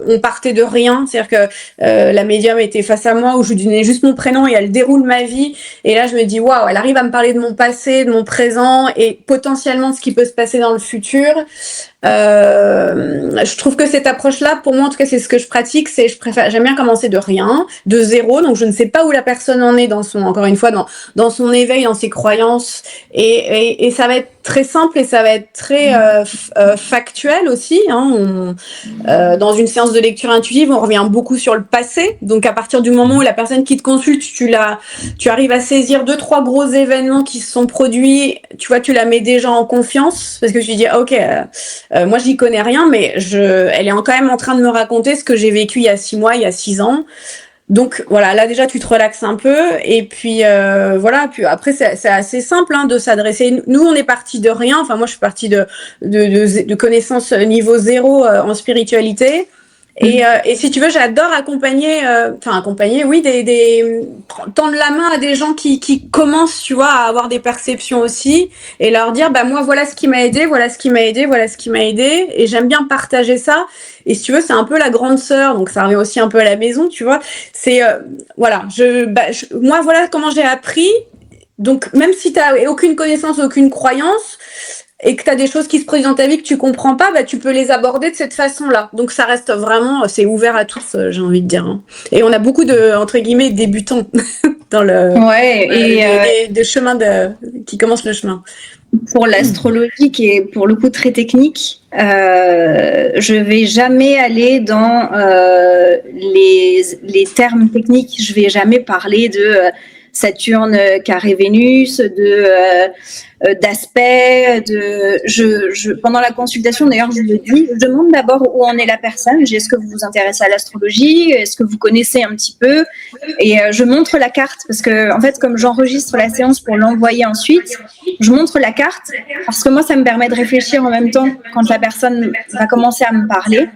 on partait de rien, c'est-à-dire que la médium était face à moi où je lui donnais juste mon prénom et elle déroule ma vie, et là je me dis waouh, elle arrive à me parler de mon passé, de mon présent et potentiellement de ce qui peut se passer dans le futur. Je trouve que cette approche-là, pour moi, en tout cas, c'est ce que je pratique. J'aime bien commencer de rien, de zéro. Donc, je ne sais pas où la personne en est encore une fois, dans son éveil, dans ses croyances. Et ça va être très simple et ça va être très factuel aussi. Hein. Dans une séance de lecture intuitive, on revient beaucoup sur le passé. Donc, à partir du moment où la personne qui te consulte, tu arrives à saisir 2-3 gros événements qui se sont produits. Tu vois, tu la mets déjà en confiance parce que tu dis, ok, moi, j'y connais rien, mais elle est quand même en train de me raconter ce que j'ai vécu il y a 6 mois, il y a 6 ans. Donc voilà, là déjà tu te relaxes un peu et puis voilà. Puis après c'est assez simple hein, de s'adresser. Nous on est parti de rien. Enfin moi je suis partie de connaissances niveau 0 en spiritualité. Et si tu veux, j'adore accompagner, oui, tendre la main à des gens qui commencent, tu vois, à avoir des perceptions aussi, et leur dire, bah moi, voilà ce qui m'a aidé, voilà ce qui m'a aidé, voilà ce qui m'a aidé, et j'aime bien partager ça. Et si tu veux, c'est un peu la grande sœur, donc ça revient aussi un peu à la maison, tu vois. C'est voilà, moi, voilà comment j'ai appris. Donc, même si tu n'as aucune connaissance, aucune croyance, et que tu as des choses qui se produisent dans ta vie que tu comprends pas, bah, tu peux les aborder de cette façon-là. Donc, ça reste vraiment, c'est ouvert à tous, j'ai envie de dire. Hein. Et on a beaucoup de, entre guillemets, débutants dans de chemins qui commencent le chemin. Pour l'astrologie, qui est pour le coup très technique, je vais jamais aller dans les termes techniques. Je vais jamais parler de Saturne carré Vénus, d'aspect, pendant la consultation, d'ailleurs, je le dis, je demande d'abord où en est la personne. Est-ce que vous vous intéressez à l'astrologie? Est-ce que vous connaissez un petit peu? Et je montre la carte parce que, en fait, comme j'enregistre la séance pour l'envoyer ensuite, je montre la carte parce que moi, ça me permet de réfléchir en même temps quand la personne va commencer à me parler.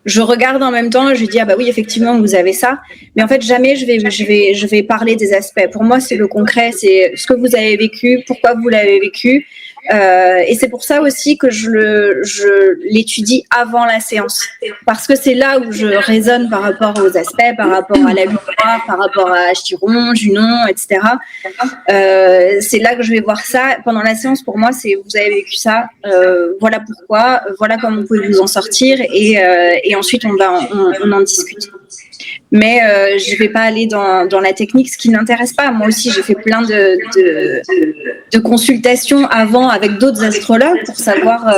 Je regarde en même temps, je dis ah bah oui effectivement vous avez ça, mais en fait jamais je vais parler des aspects. Pour moi c'est le concret, c'est ce que vous avez vécu, pourquoi vous l'avez vécu, et c'est pour ça aussi que je l'étudie avant la séance, parce que c'est là où je raisonne par rapport aux aspects, par rapport à la lune noire, par rapport à Chiron, Junon, etc. C'est là que je vais voir ça pendant la séance. Pour moi c'est vous avez vécu ça, voilà pourquoi, voilà comment vous pouvez vous en sortir, et ensuite on en discute. Mais je vais pas aller dans la technique, ce qui n'intéresse pas. Moi aussi, j'ai fait plein de consultations avant avec d'autres astrologues pour savoir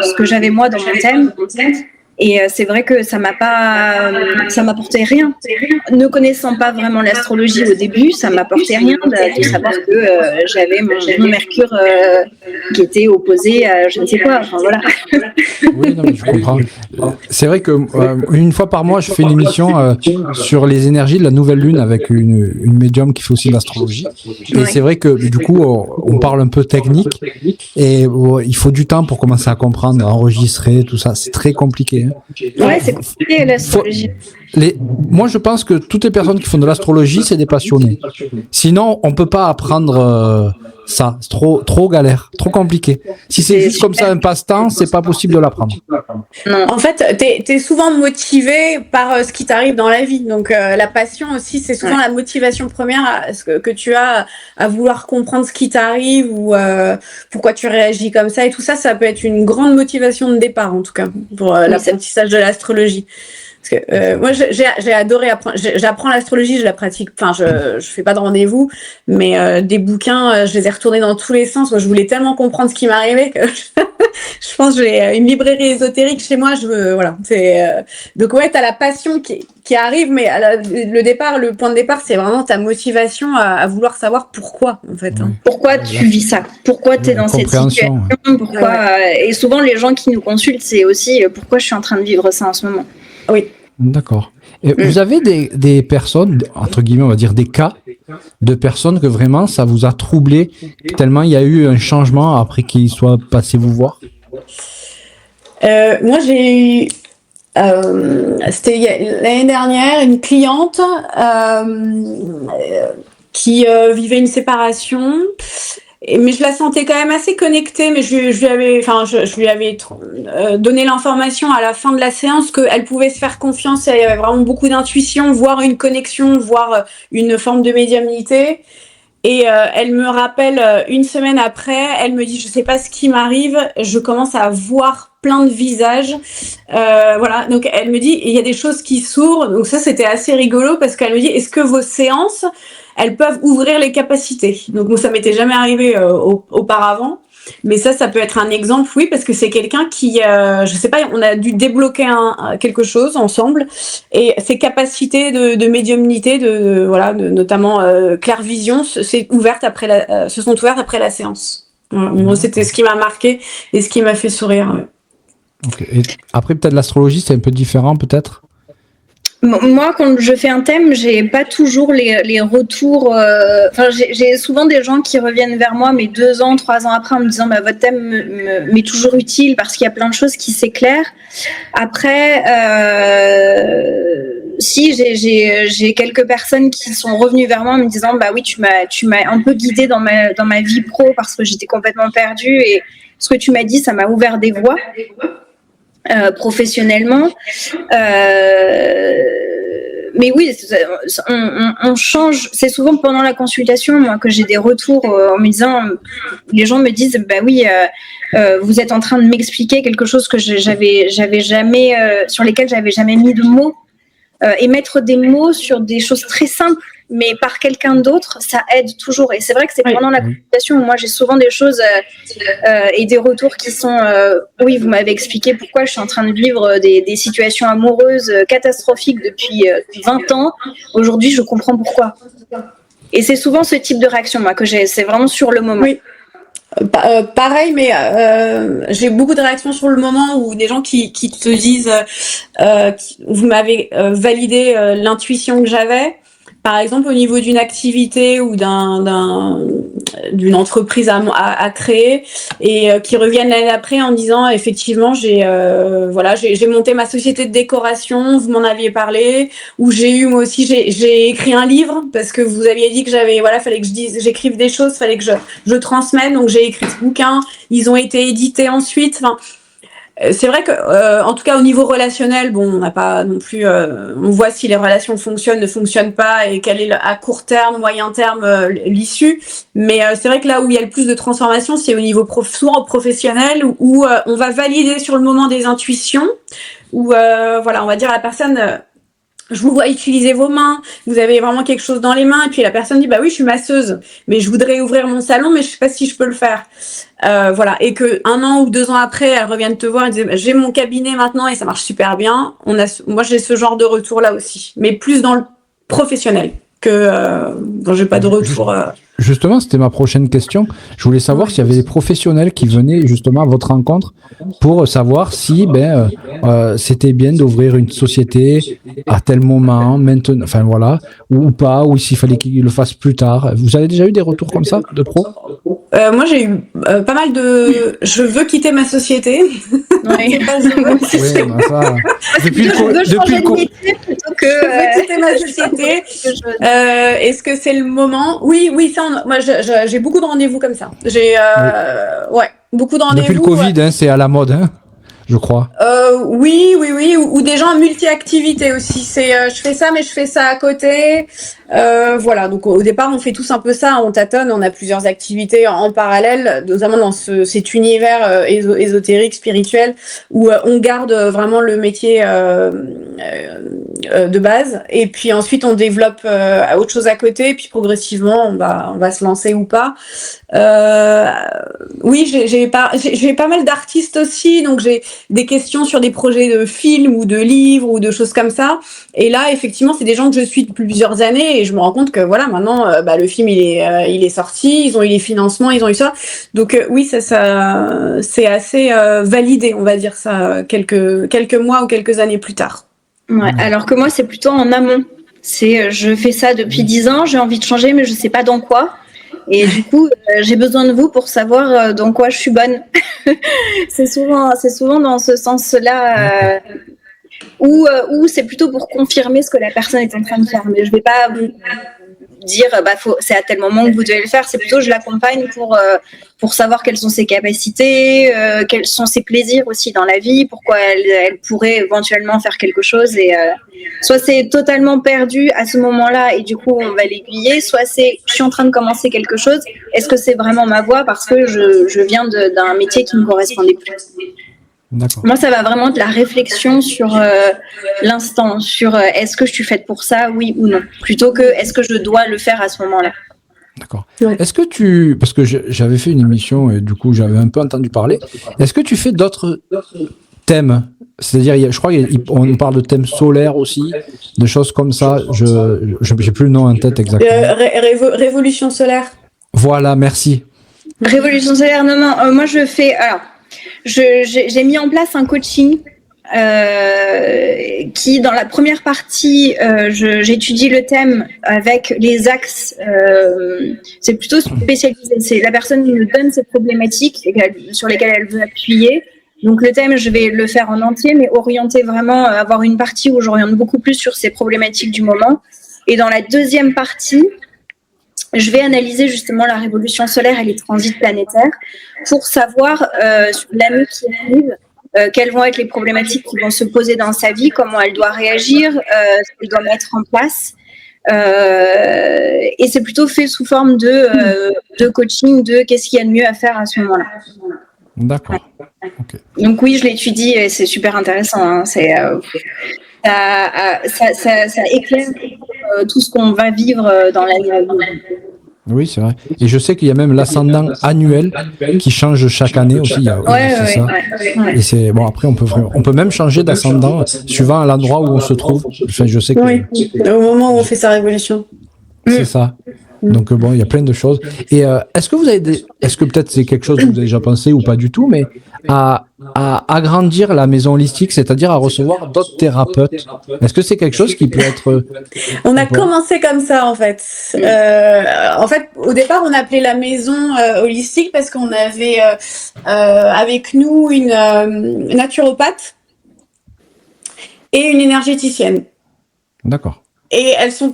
ce que j'avais moi dans mon thème. Et c'est vrai que ça m'apportait rien. Ne connaissant pas vraiment l'astrologie au début, ça m'apportait rien de savoir que j'avais mon Mercure qui était opposé à je ne sais quoi. Enfin voilà. Oui, non, mais je comprends. C'est vrai que une fois par mois, je fais une émission sur les énergies de la nouvelle lune avec une médium qui fait aussi de l'astrologie. Et c'est vrai que du coup, on parle un peu technique et il faut du temps pour commencer à comprendre, à enregistrer, tout ça. C'est très compliqué. Ouais, c'est compliqué l'astrologie. Moi, je pense que toutes les personnes qui font de l'astrologie, c'est des passionnés. Sinon, on peut pas apprendre ça. C'est trop galère, trop compliqué. Si c'est juste comme ça un passe-temps, c'est pas possible de l'apprendre. Non. En fait, t'es souvent motivé par ce qui t'arrive dans la vie. Donc, la passion aussi, c'est souvent la motivation première que tu as à vouloir comprendre ce qui t'arrive ou pourquoi tu réagis comme ça. Et tout ça, ça peut être une grande motivation de départ, en tout cas, pour l'apprentissage de l'astrologie. Parce que moi, j'ai adoré apprendre. J'apprends l'astrologie, je la pratique. Enfin, je fais pas de rendez-vous, mais des bouquins, je les ai retournés dans tous les sens. Moi, je voulais tellement comprendre ce qui m'arrivait que je pense que j'ai une librairie ésotérique chez moi. Voilà. Donc ouais, t'as la passion qui arrive, mais le point de départ, c'est vraiment ta motivation à vouloir savoir pourquoi, en fait. Hein. Pourquoi tu vis ça? Pourquoi tu es dans cette situation? Pourquoi et souvent, les gens qui nous consultent, c'est aussi pourquoi je suis en train de vivre ça en ce moment. Oui. D'accord. Et vous avez des personnes, entre guillemets, on va dire des cas de personnes que vraiment ça vous a troublé tellement il y a eu un changement après qu'ils soient passés vous voir? Moi, j'ai eu, c'était l'année dernière, une cliente qui vivait une séparation. Mais je la sentais quand même assez connectée, mais je lui avais donné l'information à la fin de la séance qu'elle pouvait se faire confiance, elle avait vraiment beaucoup d'intuition, voire une connexion, voire une forme de médiumnité. Et elle me rappelle une semaine après, elle me dit je sais pas ce qui m'arrive, je commence à voir plein de visages, voilà. Donc elle me dit il y a des choses qui s'ouvrent, donc ça c'était assez rigolo parce qu'elle me dit est-ce que vos séances elles peuvent ouvrir les capacités. Donc, ça m'était jamais arrivé auparavant. Mais ça peut être un exemple, oui, parce que c'est quelqu'un qui, je sais pas, on a dû débloquer quelque chose ensemble. Et ses capacités de médiumnité, notamment clairvision, se sont ouvertes après la séance. Voilà. Moi, c'était ce qui m'a marqué et ce qui m'a fait sourire. Ouais. Okay. Et après, peut-être l'astrologie, c'est un peu différent, peut-être? Moi, quand je fais un thème, j'ai pas toujours les retours. J'ai souvent des gens qui reviennent vers moi, mais 2 ans, 3 ans après, en me disant votre thème m'est toujours utile parce qu'il y a plein de choses qui s'éclairent. Après, si j'ai quelques personnes qui sont revenues vers moi en me disant oui, tu m'as un peu guidée dans ma vie pro parce que j'étais complètement perdue et ce que tu m'as dit, ça m'a ouvert des voies. Professionnellement, mais oui, on change. C'est souvent pendant la consultation, moi, que j'ai des retours en me disant, les gens me disent, oui, vous êtes en train de m'expliquer quelque chose que j'avais jamais, sur lesquels j'avais jamais mis de mots, et mettre des mots sur des choses très simples. Mais par quelqu'un d'autre, ça aide toujours. Et c'est vrai que c'est pendant la consultation où moi j'ai souvent des choses et des retours qui sont oui, vous m'avez expliqué pourquoi je suis en train de vivre des situations amoureuses catastrophiques depuis 20 ans. Aujourd'hui, je comprends pourquoi. Et c'est souvent ce type de réaction, moi, que j'ai. C'est vraiment sur le moment. Oui. Pareil, mais j'ai beaucoup de réactions sur le moment où des gens qui te disent vous m'avez validé l'intuition que j'avais. Par exemple, au niveau d'une activité ou d'une entreprise à créer et qui reviennent l'année après en disant effectivement j'ai monté ma société de décoration, vous m'en aviez parlé, ou moi aussi j'ai écrit un livre parce que vous aviez dit que fallait que j'écrive des choses, fallait que je transmette, donc j'ai écrit ce bouquin, ils ont été édités ensuite. Enfin, c'est vrai que, en tout cas, au niveau relationnel, on n'a pas non plus, on voit si les relations fonctionnent, ne fonctionnent pas et quel est à court terme, moyen terme, l'issue. Mais c'est vrai que là où il y a le plus de transformation, c'est au niveau souvent professionnel où on va valider sur le moment des intuitions, où on va dire à la personne, je vous vois utiliser vos mains, vous avez vraiment quelque chose dans les mains, et puis la personne dit oui, je suis masseuse, mais je voudrais ouvrir mon salon, mais je sais pas si je peux le faire. Et que 1 an ou 2 ans après, elle revienne te voir et dit j'ai mon cabinet maintenant et ça marche super bien. Moi j'ai ce genre de retour là aussi, mais plus dans le professionnel que j'ai pas de retour. Justement, c'était ma prochaine question. Je voulais savoir s'il y avait des professionnels qui venaient justement à votre rencontre pour savoir si c'était bien d'ouvrir une société à tel moment, maintenant, enfin voilà, ou pas, ou s'il fallait qu'ils le fassent plus tard. Vous avez déjà eu des retours comme ça de pros? Moi, j'ai eu pas mal de. Je veux quitter ma société. Oui. Depuis le métier plutôt que. Je veux quitter ma société. Est-ce que c'est le moment? Oui, ça. Moi, j'ai beaucoup de rendez-vous comme ça. J'ai beaucoup de rendez-vous. Depuis le Covid, c'est à la mode, je crois. Oui, ou des gens en multi-activité aussi. Je fais ça, mais je fais ça à côté. Donc au départ, on fait tous un peu ça, on tâtonne, on a plusieurs activités en parallèle, notamment dans cet univers ésotérique, spirituel, où on garde vraiment le métier de base, et puis ensuite on développe autre chose à côté, et puis progressivement on va se lancer ou pas. Oui, j'ai pas mal d'artistes aussi, donc j'ai des questions sur des projets de films ou de livres ou de choses comme ça. Et là, effectivement, c'est des gens que je suis depuis plusieurs années et je me rends compte que maintenant, le film il est sorti, ils ont eu les financements, ils ont eu ça. Donc oui, ça c'est assez validé, on va dire ça, quelques mois ou quelques années plus tard. Ouais, alors que moi, c'est plutôt en amont. Je fais ça depuis 10 ans, j'ai envie de changer, mais je sais pas dans quoi. Et du coup, j'ai besoin de vous pour savoir dans quoi je suis bonne. c'est souvent dans ce sens-là où c'est plutôt pour confirmer ce que la personne est en train de faire. Mais je vais pas dire c'est à tel moment que vous devez le faire. C'est plutôt je l'accompagne pour savoir quelles sont ses capacités, quels sont ses plaisirs aussi dans la vie, pourquoi elle pourrait éventuellement faire quelque chose. Et soit c'est totalement perdu à ce moment-là et du coup on va l'aiguiller, soit c'est je suis en train de commencer quelque chose. Est-ce que c'est vraiment ma voie parce que je viens d'un métier qui me correspondait plus. D'accord. Moi, ça va vraiment de la réflexion sur l'instant, sur est-ce que je suis faite pour ça, oui ou non, plutôt que est-ce que je dois le faire à ce moment-là. D'accord. Ouais. Est-ce que parce que j'avais fait une émission et du coup j'avais un peu entendu parler, est-ce que tu fais d'autres thèmes? C'est-à-dire, je crois qu'on parle de thèmes solaires aussi, de choses comme ça. Je n'ai plus le nom en tête exactement. Révolution solaire. Voilà, merci. Révolution solaire, non. Moi, je fais. Alors, j'ai mis en place un coaching qui, dans la première partie, j'étudie le thème avec les axes. C'est plutôt spécialisé. C'est la personne qui nous donne ses problématiques sur lesquelles elle veut appuyer. Donc le thème, je vais le faire en entier, mais orienter vraiment, avoir une partie où j'oriente beaucoup plus sur ces problématiques du moment. Et dans la deuxième partie, je vais analyser justement la révolution solaire et les transits planétaires pour savoir sur l'année qui arrive, quelles vont être les problématiques qui vont se poser dans sa vie, comment elle doit réagir, ce qu'elle doit mettre en place. Et c'est plutôt fait sous forme de coaching, de qu'est-ce qu'il y a de mieux à faire à ce moment-là. D'accord. Okay. Donc oui, je l'étudie et c'est super intéressant. Hein. Ça éclaire tout ce qu'on va vivre dans l'année à venir. Oui, c'est vrai. Et je sais qu'il y a même l'ascendant annuel qui change chaque année aussi. Ouais. Et c'est bon. Après, on peut même changer d'ascendant suivant l'endroit où on se trouve. Enfin, je sais que. Oui. Au moment où on fait sa révolution. C'est ça. Donc bon, il y a plein de choses. Et est-ce que peut-être c'est quelque chose que vous avez déjà pensé ou pas du tout, mais à agrandir la maison holistique, c'est-à-dire à recevoir d'autres thérapeutes. Est-ce que c'est quelque chose qui peut être... On a commencé comme ça en fait. En fait, au départ, on appelait la maison holistique parce qu'on avait avec nous une naturopathe et une énergéticienne. D'accord. Et elles sont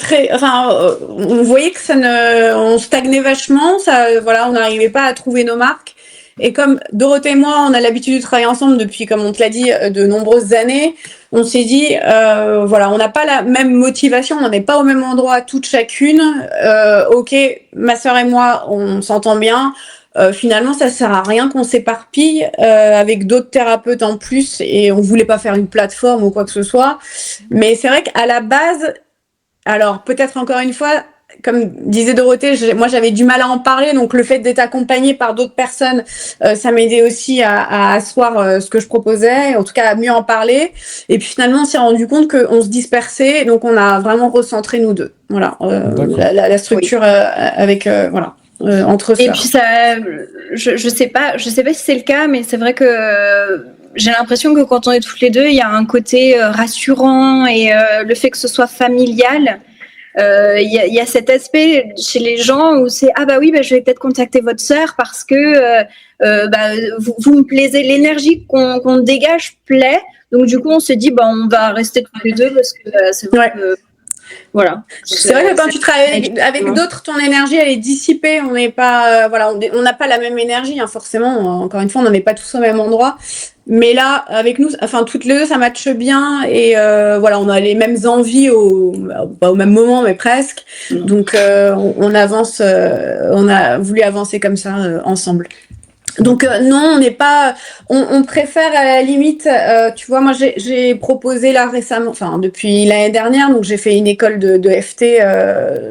on voyait que on stagnait vachement, on n'arrivait pas à trouver nos marques. Et comme Dorothée et moi, on a l'habitude de travailler ensemble depuis, comme on te l'a dit, de nombreuses années, on s'est dit, on n'a pas la même motivation, on n'est pas au même endroit toutes chacune. Ok, ma sœur et moi, on s'entend bien. Finalement, ça sert à rien qu'on s'éparpille avec d'autres thérapeutes en plus, et on voulait pas faire une plateforme ou quoi que ce soit. Mais c'est vrai qu'à la base, alors peut-être encore une fois, comme disait Dorothée, moi j'avais du mal à en parler, donc le fait d'être accompagnée par d'autres personnes, ça m'aidait aussi à asseoir ce que je proposais, en tout cas à mieux en parler. Et puis finalement, on s'est rendu compte qu'on se dispersait, donc on a vraiment recentré nous deux. Voilà, la structure avec entre sœurs. Et puis ça, je sais pas si c'est le cas, mais c'est vrai que j'ai l'impression que quand on est toutes les deux, il y a un côté rassurant et le fait que ce soit familial. Il y a cet aspect chez les gens où c'est je vais peut-être contacter votre sœur parce que vous me plaisez, l'énergie qu'on dégage plaît, donc du coup on se dit on va rester toutes les deux parce que c'est vrai que voilà. C'est vrai que quand tu travailles avec d'autres, ton énergie elle est dissipée. On n'est pas, on n'a pas la même énergie, hein, forcément. Encore une fois, on n'en est pas tous au même endroit. Mais là, avec nous, toutes les deux, ça matche bien et on a les mêmes envies pas au même moment, mais presque. Donc on avance, on a voulu avancer comme ça ensemble. Donc non, on n'est pas, on préfère à la limite, tu vois, moi j'ai proposé là récemment, depuis l'année dernière, donc j'ai fait une école de FT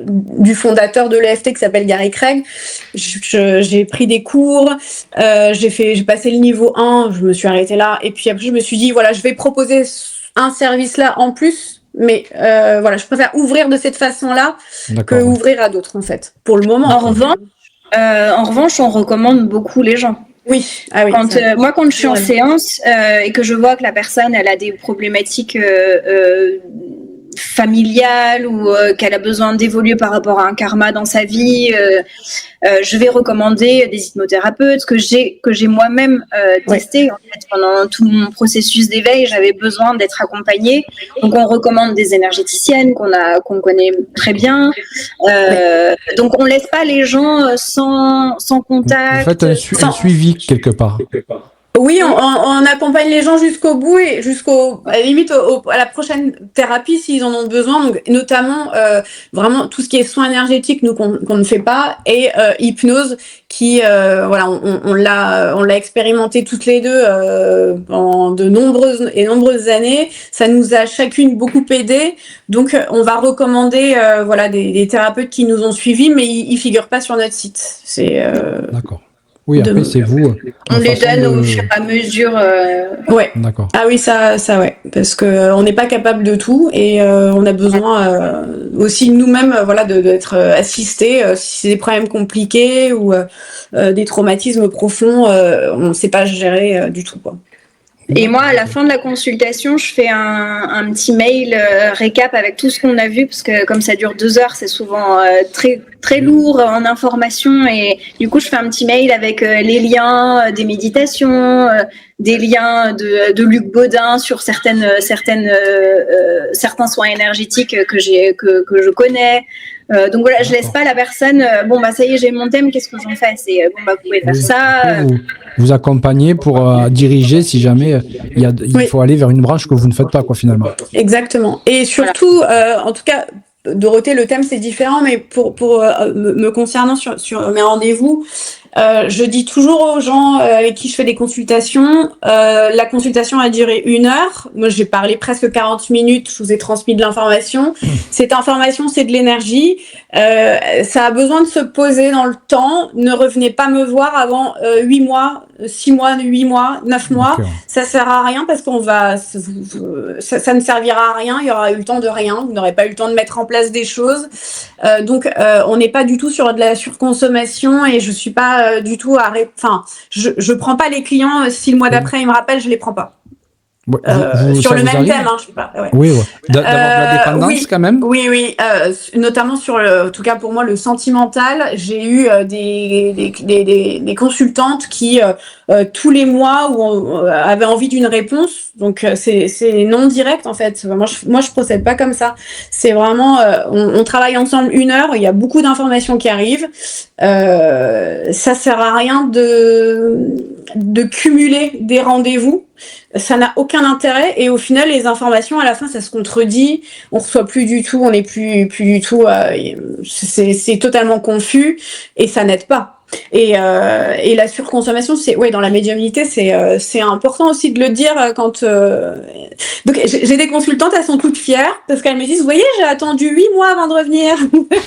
du fondateur de l'EFT qui s'appelle Gary Craig. J'ai pris des cours, j'ai passé le niveau 1, je me suis arrêtée là, et puis après je me suis dit je vais proposer un service là en plus. Mais je préfère ouvrir de cette façon-là que ouvrir à d'autres en fait, pour le moment. En revanche, on recommande beaucoup les gens. Oui. Ah oui. Quand je suis en séance et que je vois que la personne elle a des problématiques familiales ou qu'elle a besoin d'évoluer par rapport à un karma dans sa vie, je vais recommander des hypnothérapeutes que j'ai moi-même testé. En fait, pendant tout mon processus d'éveil, j'avais besoin d'être accompagnée. Donc on recommande des énergéticiennes qu'on connaît très bien. Donc on laisse pas les gens sans contact. En fait, un suivi quelque part. Oui, on accompagne les gens jusqu'au bout et à la limite à la prochaine thérapie s'ils en ont besoin. Donc notamment vraiment tout ce qui est soins énergétiques nous qu'on ne fait pas et hypnose qui on l'a expérimenté toutes les deux pendant de nombreuses années. Ça nous a chacune beaucoup aidé. Donc on va recommander des thérapeutes qui nous ont suivis, mais ils figurent pas sur notre site. C'est D'accord. Oui, après, c'est vous. On les donne au fur et à mesure. Ouais. D'accord. Ah oui, ça, ouais. Parce que on n'est pas capable de tout et on a besoin aussi nous-mêmes, d'être assistés. Si c'est des problèmes compliqués ou des traumatismes profonds, on ne sait pas gérer du tout, quoi. Et moi, à la fin de la consultation, je fais un petit mail récap avec tout ce qu'on a vu, parce que comme ça dure 2 heures, c'est souvent très très lourd en informations. Et du coup, je fais un petit mail avec les liens des méditations, des liens de Luc Baudin sur certains soins énergétiques que je connais. Donc voilà, je laisse pas la personne. Bon bah ça y est, j'ai mon thème. Qu'est-ce que j'en fais? C'est bon bah vous pouvez faire ça. Vous accompagner pour diriger si jamais il faut aller vers une branche que vous ne faites pas quoi finalement. Exactement. Et surtout, en tout cas, Dorothée, le thème c'est différent, mais pour me concernant sur mes rendez-vous, je dis toujours aux gens avec qui je fais des consultations, la consultation a duré 1 heure. Moi, j'ai parlé presque 40 minutes. Je vous ai transmis de l'information. Cette information, c'est de l'énergie. Ça a besoin de se poser dans le temps. Ne revenez pas me voir avant 8 mois, 6 mois, 8 mois, 9 mois. Okay. Ça sert à rien parce qu'on va, ça ne servira à rien. Il y aura eu le temps de rien. Vous n'aurez pas eu le temps de mettre en place des choses. Donc, on n'est pas du tout sur de la surconsommation et je suis pas du tout je prends pas les clients si le mois d'après ils me rappellent, je les prends pas. Ouais, sur le même thème, je sais pas. Ouais. Oui, ouais. D'avoir de la dépendance quand même. Oui, notamment sur en tout cas pour moi le sentimental. J'ai eu des consultantes qui tous les mois avaient envie d'une réponse. Donc c'est non direct en fait. Moi je procède pas comme ça. C'est vraiment on travaille ensemble 1 heure. Il y a beaucoup d'informations qui arrivent. Ça sert à rien de cumuler des rendez-vous. Ça n'a aucun intérêt et au final les informations à la fin ça se contredit, on reçoit plus du tout, on n'est plus du tout, c'est totalement confus et ça n'aide pas. Et la surconsommation, c'est dans la médiumnité, c'est important aussi de le dire quand. Donc j'ai des consultantes, elles sont toutes fières parce qu'elles me disent, vous voyez, j'ai attendu 8 mois avant de revenir. Mais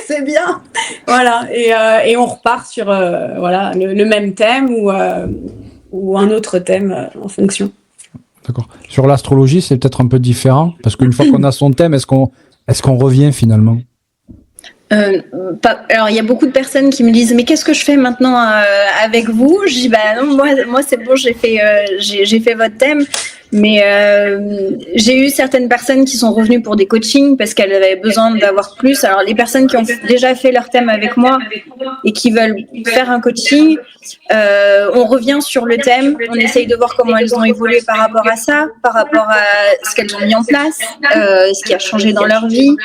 c'est bien, voilà. Et on repart sur le même thème ou un autre thème en fonction. D'accord. Sur l'astrologie, c'est peut-être un peu différent parce qu'une fois qu'on a son thème, est-ce qu'on revient finalement? Alors il y a beaucoup de personnes qui me disent mais qu'est-ce que je fais maintenant avec vous? Je dis bah non, moi c'est bon, j'ai fait votre thème, mais j'ai eu certaines personnes qui sont revenues pour des coachings parce qu'elles avaient besoin d'avoir plus. Alors les personnes qui ont déjà fait leur thème avec moi et qui veulent faire un coaching, on revient sur le thème, on essaye de voir comment elles ont évolué par rapport à ça, par rapport à ce qu'elles ont mis en place, ce qui a changé dans leur vie.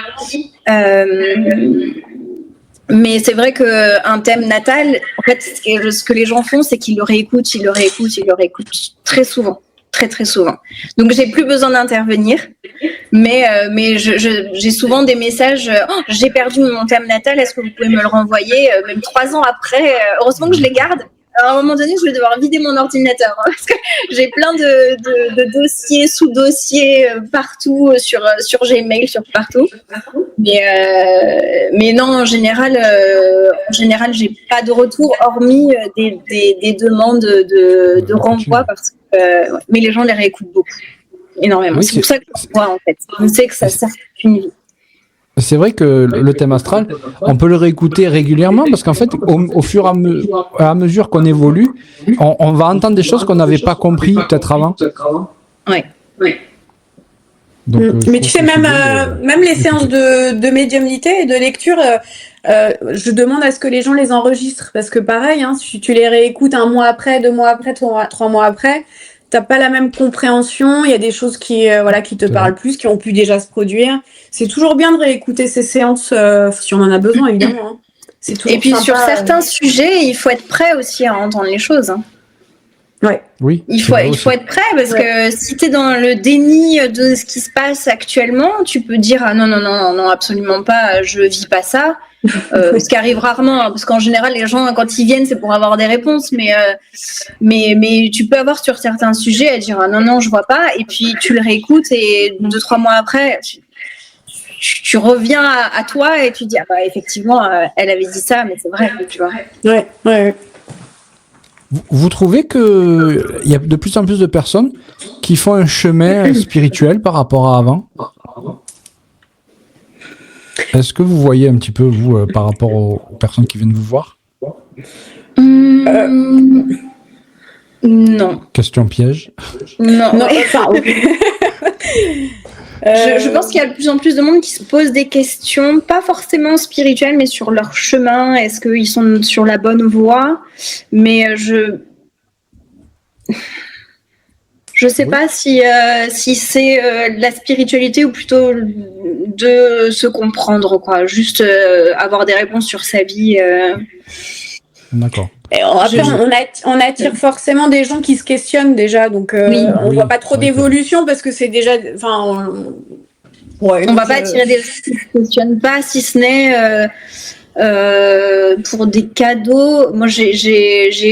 Mais c'est vrai qu'un thème natal, en fait, ce que les gens font, c'est qu'ils le réécoutent très souvent, très souvent. Donc j'ai plus besoin d'intervenir, mais j'ai souvent des messages. Oh, j'ai perdu mon thème natal, est-ce que vous pouvez me le renvoyer? Même 3 ans après, heureusement que je les garde. Alors, à un moment donné, je vais devoir vider mon ordinateur parce que j'ai plein de dossiers, sous-dossiers partout sur Gmail, sur partout. Mais non, en général, j'ai pas de retour hormis des demandes de renvoi parce que mais les gens les réécoutent beaucoup, énormément. Oui, c'est pour ça que je vois en fait. On sait que ça sert toute une vie. C'est vrai que le thème astral, on peut le réécouter régulièrement parce qu'en fait, au fur et à mesure qu'on évolue, on va entendre des choses qu'on n'avait pas compris peut-être avant. Oui. Donc, mais tu sais, même les séances de médiumnité et de lecture, je demande à ce que les gens les enregistrent parce que pareil, si tu les réécoutes 1 mois après, 2 mois après, 3 mois après, t'as pas la même compréhension. Il y a des choses qui te parlent plus, qui ont pu déjà se produire. C'est toujours bien de réécouter ces séances si on en a besoin, évidemment. C'est toujours et puis sur certains sujets, il faut être prêt aussi à entendre les choses. Ouais. Oui. Il faut être prêt parce que si tu es dans le déni de ce qui se passe actuellement, tu peux dire ah non absolument pas, je vis pas ça. Ce qui arrive rarement parce qu'en général les gens quand ils viennent c'est pour avoir des réponses mais tu peux avoir sur certains sujets à dire ah non je vois pas et puis tu le réécoutes et 2-3 mois après tu reviens à toi et tu dis ah bah effectivement elle avait dit ça mais c'est vrai tu vois. Ouais. Vous trouvez qu'il y a de plus en plus de personnes qui font un chemin spirituel par rapport à avant? Est-ce que vous voyez un petit peu, vous, par rapport aux personnes qui viennent vous voir? Non. Question piège. Non. Enfin, Je pense qu'il y a de plus en plus de monde qui se pose des questions, pas forcément spirituelles, mais sur leur chemin. Est-ce qu'ils sont sur la bonne voie? Mais je sais pas si c'est la spiritualité ou plutôt de se comprendre, quoi. Juste avoir des réponses sur sa vie. D'accord. Et après, on attire forcément des gens qui se questionnent déjà, donc on voit pas trop d'évolution parce que c'est déjà, enfin, on va pas attirer des gens qui se questionnent pas, si ce n'est pour des cadeaux. Moi, j'ai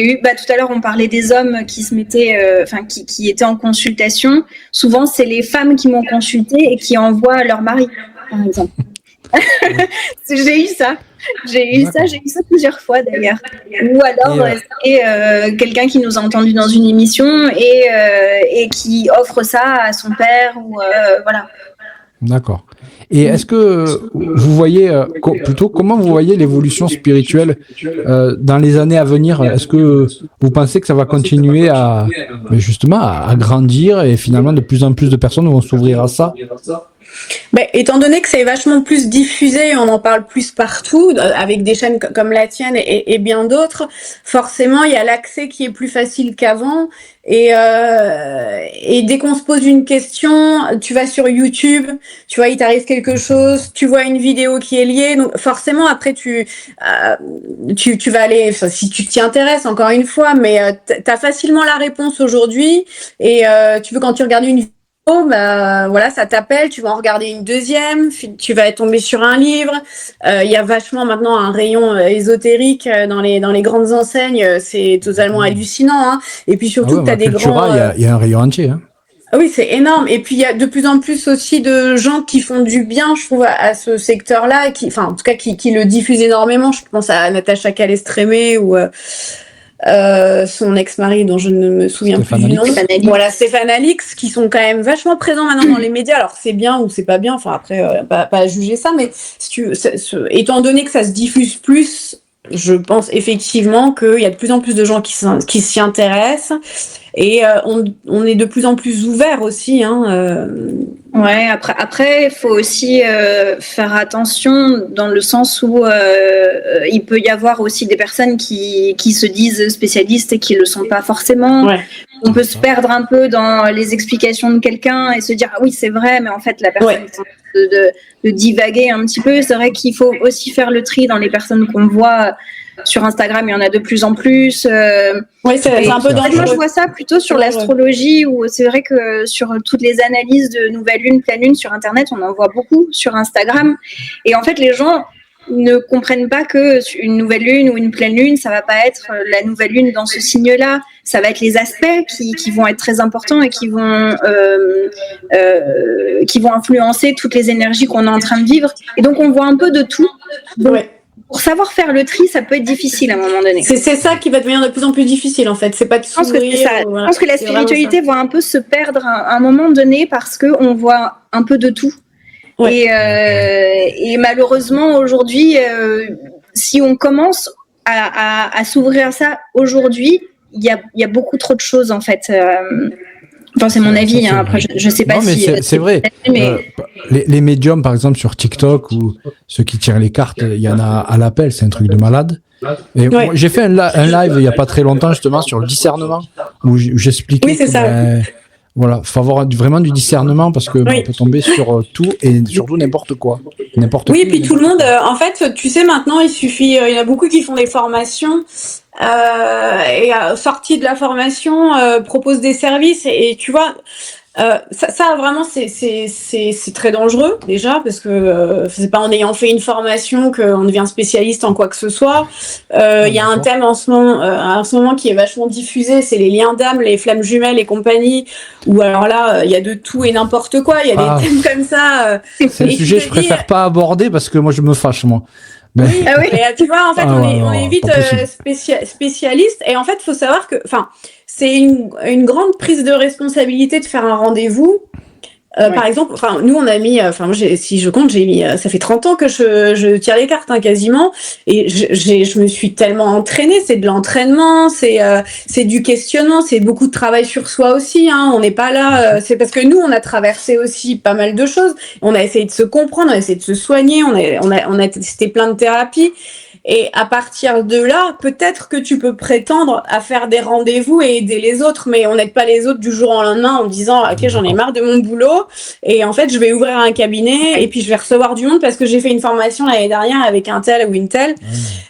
eu, tout à l'heure, on parlait des hommes qui se mettaient, qui étaient en consultation. Souvent, c'est les femmes qui m'ont consulté et qui envoient leur mari, par exemple. J'ai eu ça plusieurs fois d'ailleurs. Ou alors c'est quelqu'un qui nous a entendu dans une émission et qui offre ça à son père ou voilà. D'accord. Et est-ce que vous voyez plutôt comment vous voyez l'évolution spirituelle dans les années à venir? Est-ce que vous pensez que ça va continuer à grandir et finalement de plus en plus de personnes vont s'ouvrir à ça? Étant donné que c'est vachement plus diffusé, on en parle plus partout, avec des chaînes comme la tienne et bien d'autres, forcément il y a l'accès qui est plus facile qu'avant. Et dès qu'on se pose une question, tu vas sur YouTube, tu vois, il t'arrive quelque chose, tu vois une vidéo qui est liée, donc forcément après tu vas aller, si tu t'y intéresses encore une fois, mais t'as facilement la réponse aujourd'hui et quand tu regardes une vidéo, voilà, ça t'appelle, tu vas en regarder une deuxième, tu vas tomber sur un livre. Il y a vachement maintenant un rayon ésotérique dans les grandes enseignes, c'est totalement hallucinant, hein. Et puis surtout que t'as des grands. Il y a un rayon entier, hein. Ah oui, c'est énorme. Et puis il y a de plus en plus aussi de gens qui font du bien, je trouve, à ce secteur-là, en tout cas qui le diffusent énormément. Je pense à Natacha Calestrémé ou son ex-mari ddonc je ne me souviens plus du nom. Voilà, Stéphane Alix, qui sont quand même vachement présents maintenant dans les médias. Alors c'est bien ou c'est pas bien, enfin après pas à juger ça, mais étant donné que ça se diffuse plus, je pense effectivement qu'il y a de plus en plus de gens qui s'y intéressent et on est de plus en plus ouvert aussi, hein. Ouais, après, il faut aussi faire attention dans le sens où il peut y avoir aussi des personnes qui se disent spécialistes et qui le sont pas forcément. Ouais. On peut se perdre un peu dans les explications de quelqu'un et se dire ah oui c'est vrai, mais en fait la personne de divaguer un petit peu. C'est vrai qu'il faut aussi faire le tri dans les personnes qu'on voit. Sur Instagram, il y en a de plus en plus. Oui, c'est un peu dangereux. Moi, je vois ça plutôt sur l'astrologie, où c'est vrai que sur toutes les analyses de nouvelle lune, pleine lune sur Internet, on en voit beaucoup sur Instagram. Et en fait, les gens ne comprennent pas que une nouvelle lune ou une pleine lune, ça va pas être la nouvelle lune dans ce signe-là. Ça va être les aspects qui vont être très importants et qui vont influencer toutes les énergies qu'on est en train de vivre. Et donc, on voit un peu de tout. Donc, pour savoir faire le tri, ça peut être difficile à un moment donné. C'est ça qui va devenir de plus en plus difficile en fait. C'est pas de sourire. Je pense que la spiritualité va un peu se perdre à un moment donné parce que on voit un peu de tout. Ouais. Et malheureusement aujourd'hui, si on commence à s'ouvrir à ça aujourd'hui, il y a beaucoup trop de choses en fait. Enfin, c'est mon avis. Hein. Après, je sais pas non, mais si. C'est vrai. Mais... les médiums, par exemple, sur TikTok ou ceux qui tirent les cartes, il y en a à l'appel, c'est un truc de malade. Et moi, j'ai fait un live il y a pas très longtemps justement sur le discernement où j'expliquais. Oui, c'est ça. Voilà, faut avoir vraiment du discernement parce que on peut tomber sur tout et surtout n'importe quoi. Oui, et puis tout le monde, en fait, tu sais, maintenant, il y en a beaucoup qui font des formations et sortis de la formation proposent des services et tu vois, ça vraiment c'est très dangereux déjà parce que c'est pas en ayant fait une formation qu'on devient spécialiste en quoi que ce soit. Il y a un thème en ce moment qui est vachement diffusé, c'est les liens d'âme, les flammes jumelles et compagnie. Ou alors là, il y a de tout et n'importe quoi. Il y a des thèmes comme ça. C'est un sujet que je préfère pas aborder parce que moi je me fâche moi. Mais... Oui, mais tu vois, en fait, on est vite spécialiste. Et en fait, il faut savoir que, c'est une grande prise de responsabilité de faire un rendez-vous. Par exemple, enfin, nous, on a mis, moi, si je compte, j'ai mis, ça fait 30 ans que je tire les cartes, hein, quasiment, et je me suis tellement entraînée. C'est de l'entraînement, c'est du questionnement, c'est beaucoup de travail sur soi aussi, hein. On n'est pas là, c'est parce que nous, on a traversé aussi pas mal de choses. On a essayé de se comprendre, on a essayé de se soigner, on a testé plein de thérapies. Et à partir de là, peut-être que tu peux prétendre à faire des rendez-vous et aider les autres, mais on n'aide pas les autres du jour au lendemain en disant « Ok, j'en ai marre de mon boulot et en fait, je vais ouvrir un cabinet et puis je vais recevoir du monde parce que j'ai fait une formation l'année dernière avec un tel ou une telle. »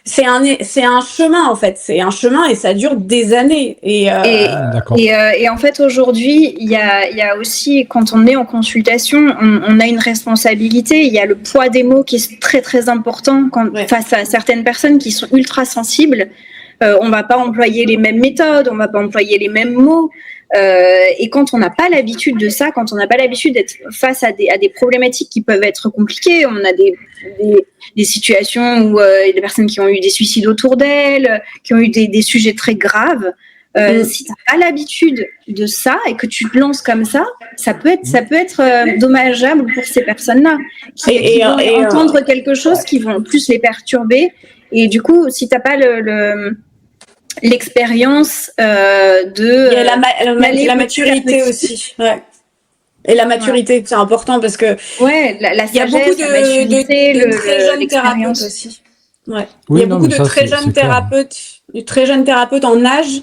C'est un chemin en fait, c'est un chemin et ça dure des années. Et en fait, aujourd'hui, il y a aussi, quand on est en consultation, on a une responsabilité. Il y a le poids des mots qui est très très important face à certaines personnes qui sont ultra sensibles. On va pas employer les mêmes méthodes, on va pas employer les mêmes mots. Et quand on n'a pas l'habitude de ça, quand on n'a pas l'habitude d'être face à des problématiques qui peuvent être compliquées, on a des situations où il y a des personnes qui ont eu des suicides autour d'elles, qui ont eu des sujets très graves. Si tu n'as pas l'habitude de ça et que tu te lances comme ça peut être dommageable pour ces personnes-là qui vont entendre quelque chose qui vont plus les perturber. Et du coup, si tu n'as pas l'expérience de... Il y a la maturité aussi. Ouais. Et la maturité, c'est important parce que la sagesse, il y a beaucoup de très jeunes thérapeutes aussi. Ouais. Il y a beaucoup de très jeunes thérapeutes en âge.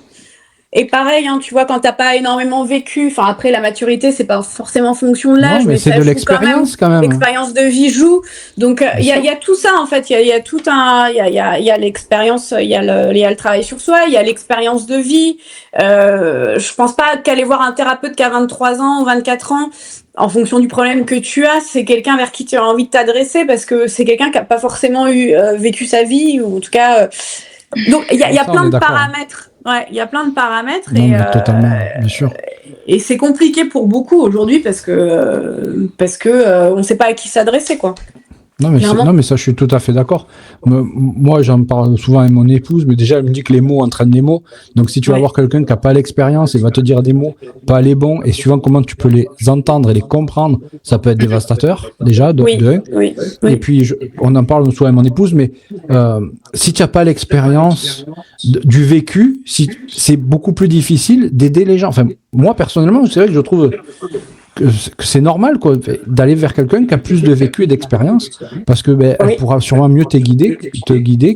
Et pareil, hein, tu vois, quand t'as pas énormément vécu, enfin après la maturité, c'est pas forcément fonction de l'âge, mais c'est de l'expérience quand même. L'expérience de vie joue. Donc il y a tout ça en fait. Il y a tout il y a l'expérience, il y a le travail sur soi, il y a l'expérience de vie. Je pense pas qu'aller voir un thérapeute qui a 23 ans ou 24 ans. En fonction du problème que tu as, c'est quelqu'un vers qui tu as envie de t'adresser parce que c'est quelqu'un qui a pas forcément vécu sa vie ou en tout cas. Donc il y a plein de paramètres. Ouais, il y a plein de paramètres totalement, bien sûr. Et c'est compliqué pour beaucoup aujourd'hui parce que on sait pas à qui s'adresser quoi. Non mais ça je suis tout à fait d'accord. Moi j'en parle souvent avec mon épouse, mais déjà elle me dit que les mots entraînent les mots. Donc si tu vas voir quelqu'un qui a pas l'expérience, il va te dire des mots pas les bons et suivant comment tu peux les entendre et les comprendre, ça peut être dévastateur déjà de un. Et puis on en parle souvent avec mon épouse, mais si tu as pas l'expérience du vécu, c'est beaucoup plus difficile d'aider les gens. Enfin moi personnellement, c'est vrai que je trouve que c'est normal quoi d'aller vers quelqu'un qui a plus de vécu et d'expérience parce que elle pourra sûrement mieux te guider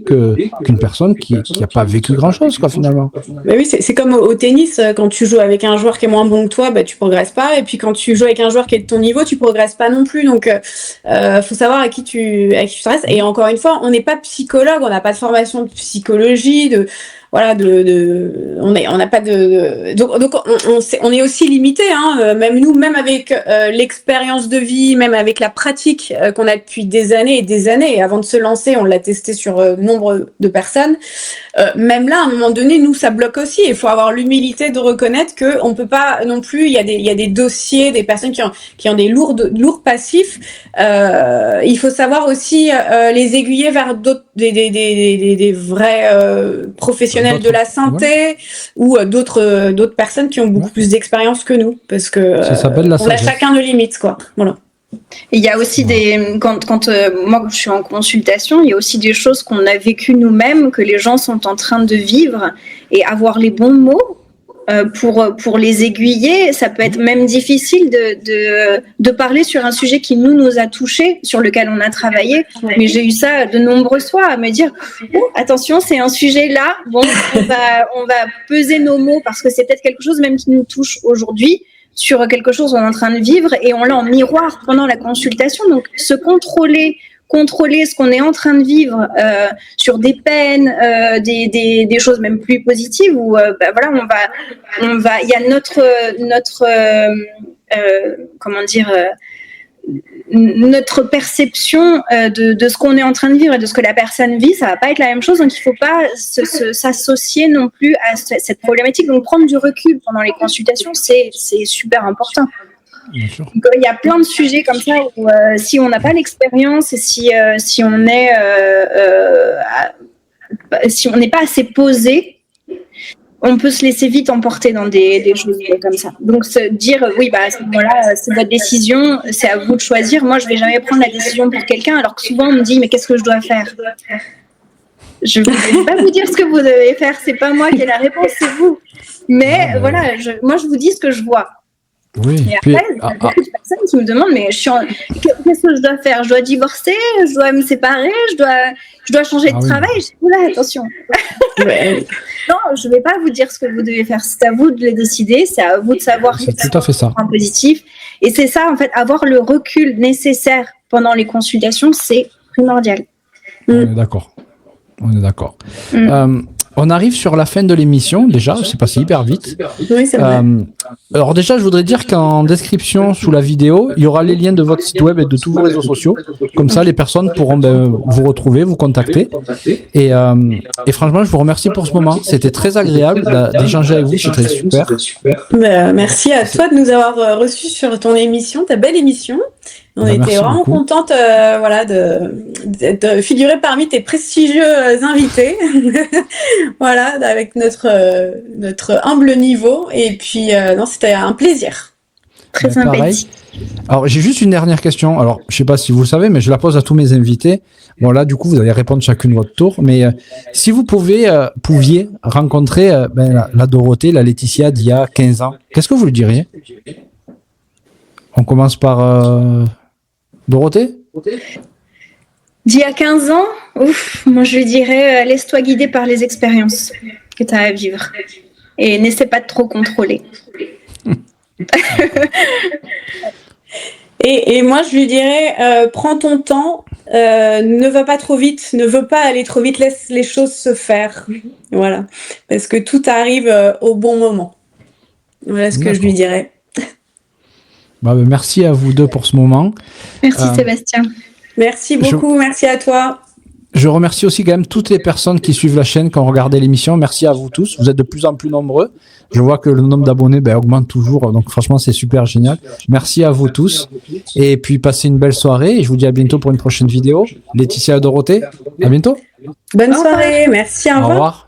qu'une personne qui a pas vécu grand chose quoi finalement. Mais oui, c'est comme au tennis, quand tu joues avec un joueur qui est moins bon que toi, tu progresses pas, et puis quand tu joues avec un joueur qui est de ton niveau, tu progresses pas non plus. Donc faut savoir à qui tu t'adresses. Et encore une fois, on n'est pas psychologue, on n'a pas de formation de psychologie, on n'a pas de donc on est aussi limité hein, même avec l'expérience de vie, même avec la pratique qu'on a depuis des années et des années, et avant de se lancer on l'a testé sur nombre de personnes, même là à un moment donné nous ça bloque aussi. Il faut avoir l'humilité de reconnaître que on peut pas non plus, il y a des dossiers, des personnes qui ont des lourds passifs, il faut savoir aussi les aiguiller vers d'autres des vrais professionnels de la santé ou d'autres personnes qui ont beaucoup plus d'expérience que nous parce que on a chacun nos limites quoi. Voilà. Il y a aussi quand moi je suis en consultation, il y a aussi des choses qu'on a vécues nous-mêmes que les gens sont en train de vivre, et avoir les bons mots pour les aiguiller, ça peut être même difficile de parler sur un sujet qui nous a touchés, sur lequel on a travaillé. Mais j'ai eu ça de nombreuses fois, à me dire attention, c'est un sujet là, bon, on va peser nos mots parce que c'est peut-être quelque chose même qui nous touche aujourd'hui, sur quelque chose qu'on est en train de vivre, et on l'a en miroir pendant la consultation. Donc se contrôler ce qu'on est en train de vivre sur des peines, des choses même plus positives où voilà, on va il y a notre comment dire notre perception de ce qu'on est en train de vivre et de ce que la personne vit, ça va pas être la même chose. Donc il faut pas s'associer non plus à cette problématique. Donc prendre du recul pendant les consultations, c'est super important. Donc, il y a plein de sujets comme ça où si on n'a pas l'expérience et si on n'est pas assez posé, on peut se laisser vite emporter dans des choses comme ça. Donc se dire oui, à ce moment-là, c'est votre décision, c'est à vous de choisir. Moi, je vais jamais prendre la décision pour quelqu'un, alors que souvent on me dit mais qu'est-ce que je dois faire? Je ne vais pas vous dire ce que vous devez faire, c'est pas moi qui ai la réponse, c'est vous. Mais voilà, moi je vous dis ce que je vois. Oui. Et après, il y a beaucoup de personnes qui me demandent mais qu'est-ce que je dois faire? Je dois divorcer? Je dois me séparer? Je dois changer de travail? Je dis oula, attention. Non, je ne vais pas vous dire ce que vous devez faire. C'est à vous de le décider, c'est à vous de savoir c'est tout à fait ça. Un positif. Et c'est ça, en fait, avoir le recul nécessaire pendant les consultations, c'est primordial. On est d'accord. On est d'accord. On arrive sur la fin de l'émission, déjà, c'est passé hyper vite. Oui, c'est vrai. Alors déjà, je voudrais dire qu'en description, sous la vidéo, il y aura les liens de votre site web et de tous vos réseaux sociaux. Comme ça, les personnes pourront vous retrouver, vous contacter. Et franchement, je vous remercie pour ce moment. C'était très agréable d'échanger avec vous, c'était super. Merci à toi de nous avoir reçus sur ton émission, ta belle émission. On était vraiment contente de figurer parmi tes prestigieux invités. Voilà, avec notre humble niveau. Et puis, c'était un plaisir. Très sympathique. Alors, j'ai juste une dernière question. Alors, je sais pas si vous le savez, mais je la pose à tous mes invités. Bon, là, du coup, vous allez répondre chacune votre tour. Mais si vous pouviez rencontrer la Dorothée, la Laetitia d'il y a 15 ans, qu'est-ce que vous lui diriez? On commence par Dorothée? D'il y a 15 ans, moi je lui dirais laisse-toi guider par les expériences que tu as à vivre et n'essaie pas de trop contrôler. Et moi je lui dirais prends ton temps, ne va pas trop vite, ne veux pas aller trop vite, laisse les choses se faire. Voilà, parce que tout arrive au bon moment. Voilà ce que je lui dirais. Merci à vous deux pour ce moment. Merci Sébastien. Merci beaucoup, merci à toi. Je remercie aussi quand même toutes les personnes qui suivent la chaîne, qui ont regardé l'émission. Merci à vous tous. Vous êtes de plus en plus nombreux. Je vois que le nombre d'abonnés augmente toujours. Donc franchement, c'est super génial. Merci à vous tous. Et puis passez une belle soirée. Et je vous dis à bientôt pour une prochaine vidéo. Laetitia et Dorothée, à bientôt. Bonne soirée. Merci, au revoir.